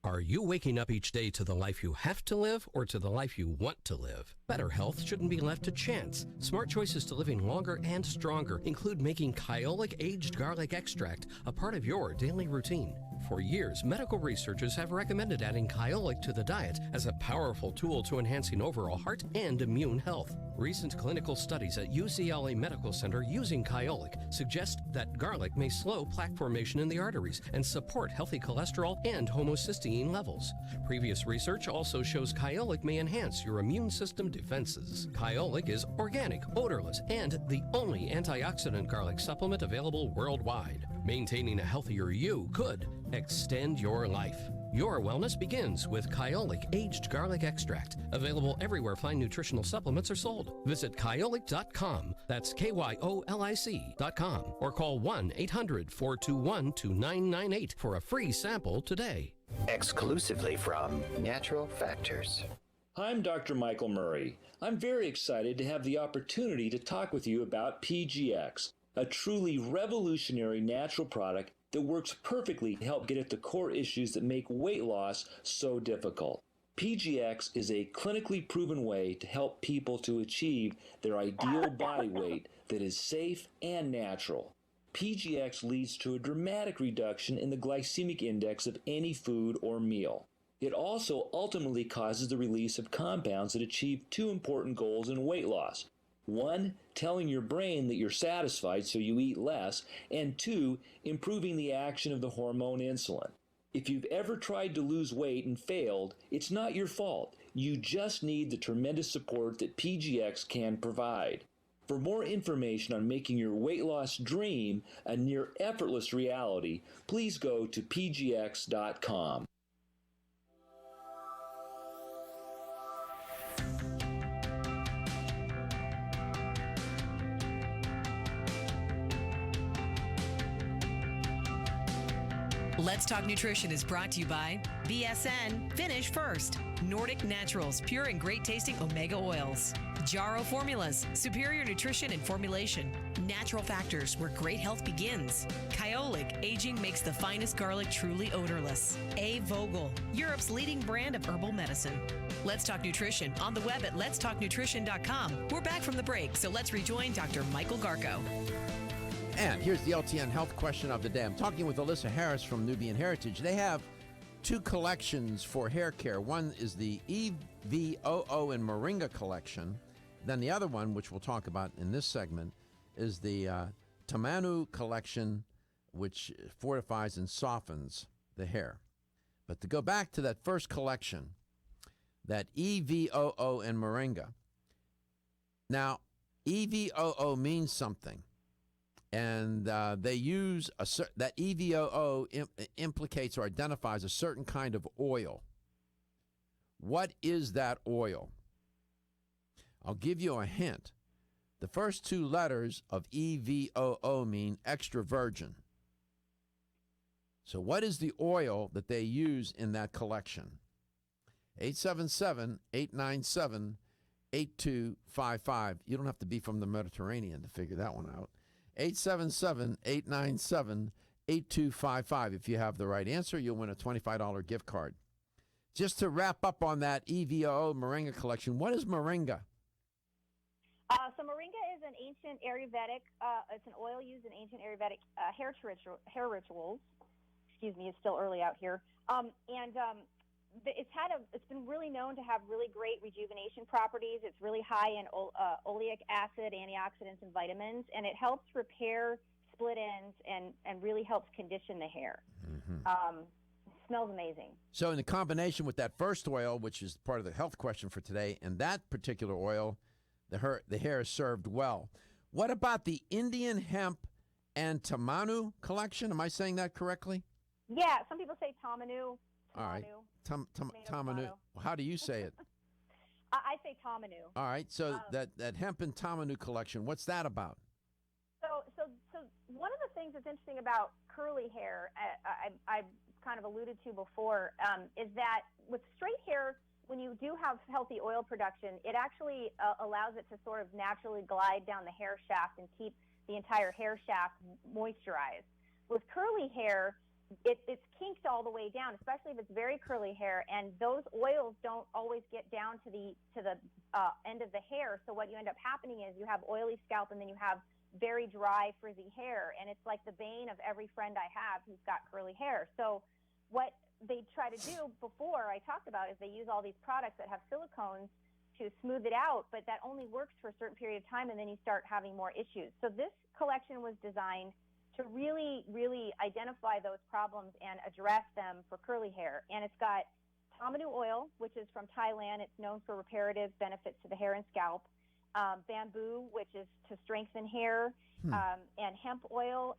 Are you waking up each day to the life you have to live or to the life you want to live? Better health shouldn't be left to chance. Smart choices to living longer and stronger include making Kyolic aged garlic extract a part of your daily routine. For years, medical researchers have recommended adding Kyolic to the diet as a powerful tool to enhancing overall heart and immune health. Recent clinical studies at UCLA Medical Center using Kyolic suggest that garlic may slow plaque formation in the arteries and support healthy cholesterol and homocysteine levels. Previous research also shows Kyolic may enhance your immune system defenses. Kyolic is organic, odorless, and the only antioxidant garlic supplement available worldwide. Maintaining a healthier you could extend your life. Your wellness begins with Kyolic aged garlic extract. Available everywhere fine nutritional supplements are sold. Visit Kyolic.com. That's KYOLIC.com. Or call 1-800-421-2998 for a free sample today. Exclusively from Natural Factors. I'm Dr. Michael Murray. I'm very excited to have the opportunity to talk with you about PGX, a truly revolutionary natural product that works perfectly to help get at the core issues that make weight loss so difficult. PGX is a clinically proven way to help people to achieve their ideal body weight that is safe and natural. PGX leads to a dramatic reduction in the glycemic index of any food or meal. It also ultimately causes the release of compounds that achieve two important goals in weight loss. One, telling your brain that you're satisfied so you eat less, and two, improving the action of the hormone insulin. If you've ever tried to lose weight and failed, it's not your fault. You just need the tremendous support that PGX can provide. For more information on making your weight loss dream a near effortless reality, please go to pgx.com. Let's Talk Nutrition is brought to you by BSN, Finish First, Nordic Naturals, pure and great tasting omega oils, Jarrow Formulas, superior nutrition and formulation, Natural Factors, where great health begins, Kyolic, aging makes the finest garlic truly odorless, A. Vogel, Europe's leading brand of herbal medicine. Let's Talk Nutrition on the web at letstalknutrition.com. We're back from the break, so let's rejoin Dr. Michael Garko. And here's the LTN health question of the day. I'm talking with Elissa Harris from Nubian Heritage. They have two collections for hair care. One is the EVOO and Moringa collection. Then the other one, which we'll talk about in this segment, is the Tamanu collection, which fortifies and softens the hair. But to go back to that first collection, that EVOO and Moringa. Now, EVOO means something, and they use that EVOO implicates or identifies a certain kind of oil. What is that oil? I'll give you a hint. The first two letters of EVOO mean extra virgin. So what is the oil that they use in that collection? 877-897-8255. You don't have to be from the Mediterranean to figure that one out. 877-897-8255. If you have the right answer, you'll win a $25 gift card. Just to wrap up on that EVOO Moringa collection, what is Moringa? So Moringa is an ancient Ayurvedic, it's an oil used in ancient Ayurvedic hair rituals. Excuse me, it's still early out here. It's been really known to have really great rejuvenation properties. It's really high in oleic acid, antioxidants, and vitamins, and it helps repair split ends and really helps condition the hair. Smells amazing. So in the combination with that first oil, which is part of the health question for today, and that particular oil, the hair is served well. What about the Indian hemp and tamanu collection? Am I saying that correctly? Yeah, some people say tamanu. All right. Tamanu. How do you say it? I say tamanu. All right. So that hemp and tamanu collection, what's that about? So one of the things that's interesting about curly hair, I kind of alluded to before, is that with straight hair, when you do have healthy oil production, it actually allows it to sort of naturally glide down the hair shaft and keep the entire hair shaft moisturized. With curly hair, it's kinked all the way down, especially if it's very curly hair, and those oils don't always get down to the end of the hair. So what you end up happening is you have oily scalp, and then you have very dry, frizzy hair, and it's like the bane of every friend I have who's got curly hair. So what they try to do before I talked about is they use all these products that have silicones to smooth it out, but that only works for a certain period of time, and then you start having more issues. So this collection was designed to really, really identify those problems and address them for curly hair. And it's got tamanu oil, which is from Thailand. It's known for reparative benefits to the hair and scalp. Bamboo, which is to strengthen hair, and hemp oil,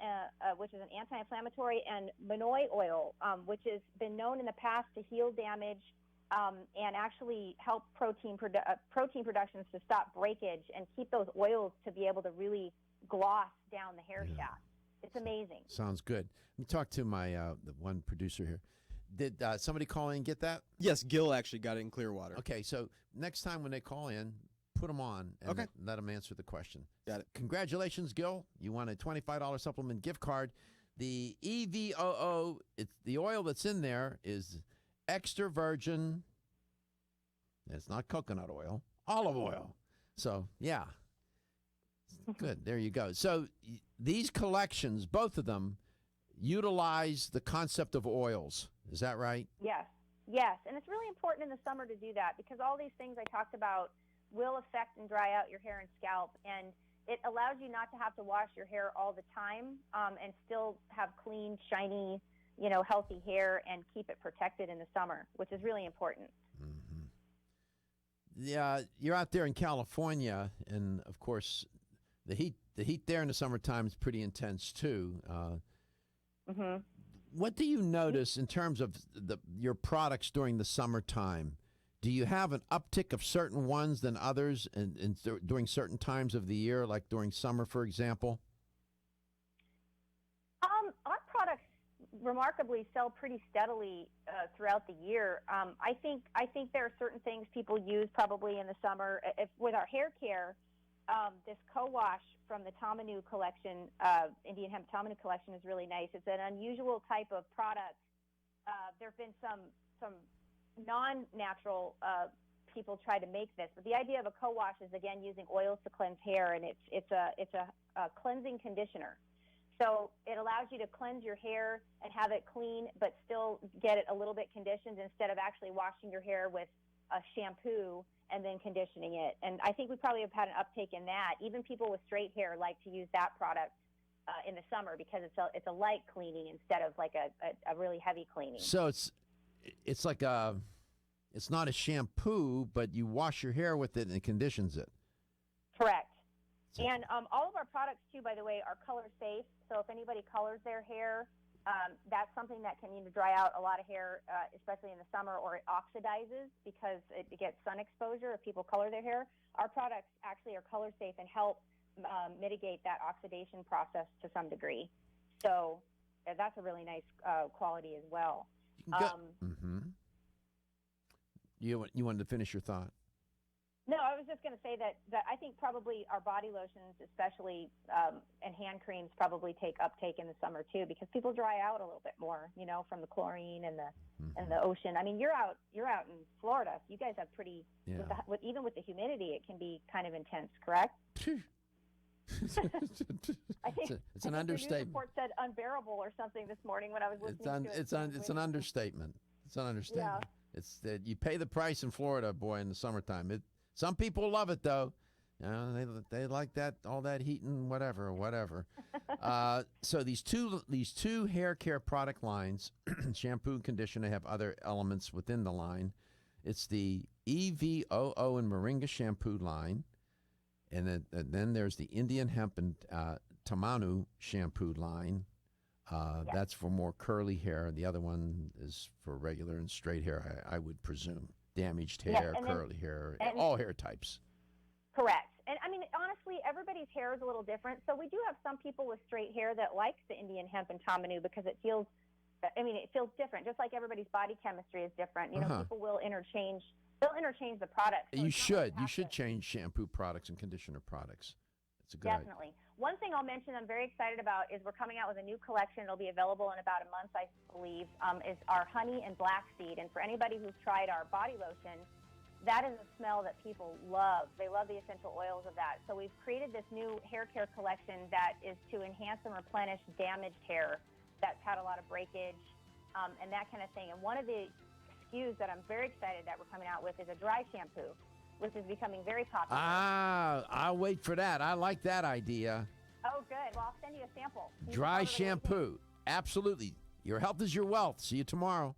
which is an anti-inflammatory, and manoi oil, which has been known in the past to heal damage and actually help protein productions to stop breakage and keep those oils to be able to really gloss down the hair shaft. It's amazing. Sounds good. Let me talk to my the one producer here. Did somebody call in and get that? Yes, Gil actually got it in Clearwater. Okay, so next time when they call in, put them on and let them answer the question. Got it. Congratulations, Gil. You won a $25 supplement gift card. The EVOO, the oil that's in there is extra virgin. It's not coconut oil, olive oil. So, yeah. Good. There you go. So these collections, both of them, utilize the concept of oils. Is that right? Yes. And it's really important in the summer to do that because all these things I talked about will affect and dry out your hair and scalp. And it allows you not to have to wash your hair all the time and still have clean, shiny, healthy hair and keep it protected in the summer, which is really important. Yeah, you're out there in California, and of course, the heat there in the summertime is pretty intense too. What do you notice in terms of your products during the summertime? Do you have an uptick of certain ones than others during certain times of the year, like during summer, for example? Our products remarkably sell pretty steadily throughout the year. I think there are certain things people use probably in the summer. With our hair care, this co-wash from the Tamanu collection, Indian hemp Tamanu collection, is really nice. It's an unusual type of product. There have been some non-natural people try to make this, but the idea of a co-wash is again using oils to cleanse hair, and it's a cleansing conditioner. So it allows you to cleanse your hair and have it clean, but still get it a little bit conditioned instead of actually washing your hair with a shampoo and then conditioning it. And I think we probably have had an uptake in that. Even people with straight hair like to use that product in the summer because it's a light cleaning instead of like a really heavy cleaning. So it's it's like it's not a shampoo, but you wash your hair with it and it conditions it. Correct. And all of our products, too, by the way, are color safe. So if anybody colors their hair, that's something that can dry out a lot of hair, especially in the summer, or it oxidizes because it gets sun exposure if people color their hair. Our products actually are color safe and help mitigate that oxidation process to some degree. So that's a really nice quality as well. You wanted to finish your thought? No, I was just going to say that I think probably our body lotions, especially, and hand creams, probably take uptake in the summer too, because people dry out a little bit more, from the chlorine and the ocean. I mean, you're out in Florida. You guys have pretty, even with the humidity, it can be kind of intense, correct? I think it's an understatement. The news report said unbearable or something this morning when I was listening to it. It's an understatement. It's an understatement. Yeah. It's that you pay the price in Florida, boy, in the summertime. Some people love it though. They like that, all that heat and whatever. So these two hair care product lines, shampoo and conditioner, have other elements within the line. It's the EVOO and Moringa shampoo line, and then there's the Indian hemp and Tamanu shampoo line. That's for more curly hair. The other one is for regular and straight hair, I would presume. Damaged hair, curly hair, all hair types. Correct. And I mean, honestly, everybody's hair is a little different. So we do have some people with straight hair that like the Indian hemp and Tamanu because it feels different. Just like everybody's body chemistry is different. People will interchange the products. So you should change shampoo products and conditioner products. It's a good Definitely. One thing I'll mention I'm very excited about is we're coming out with a new collection. It'll be available in about a month, I believe, is our honey and black seed. And for anybody who's tried our body lotion, that is a smell that people love. They love the essential oils of that. So we've created this new hair care collection that is to enhance and replenish damaged hair that's had a lot of breakage and that kind of thing. And one of the SKUs that I'm very excited that we're coming out with is a dry shampoo, which is becoming very popular. I'll wait for that. I like that idea. Oh, good. Well, I'll send you a sample. Dry shampoo. Absolutely. Your health is your wealth. See you tomorrow.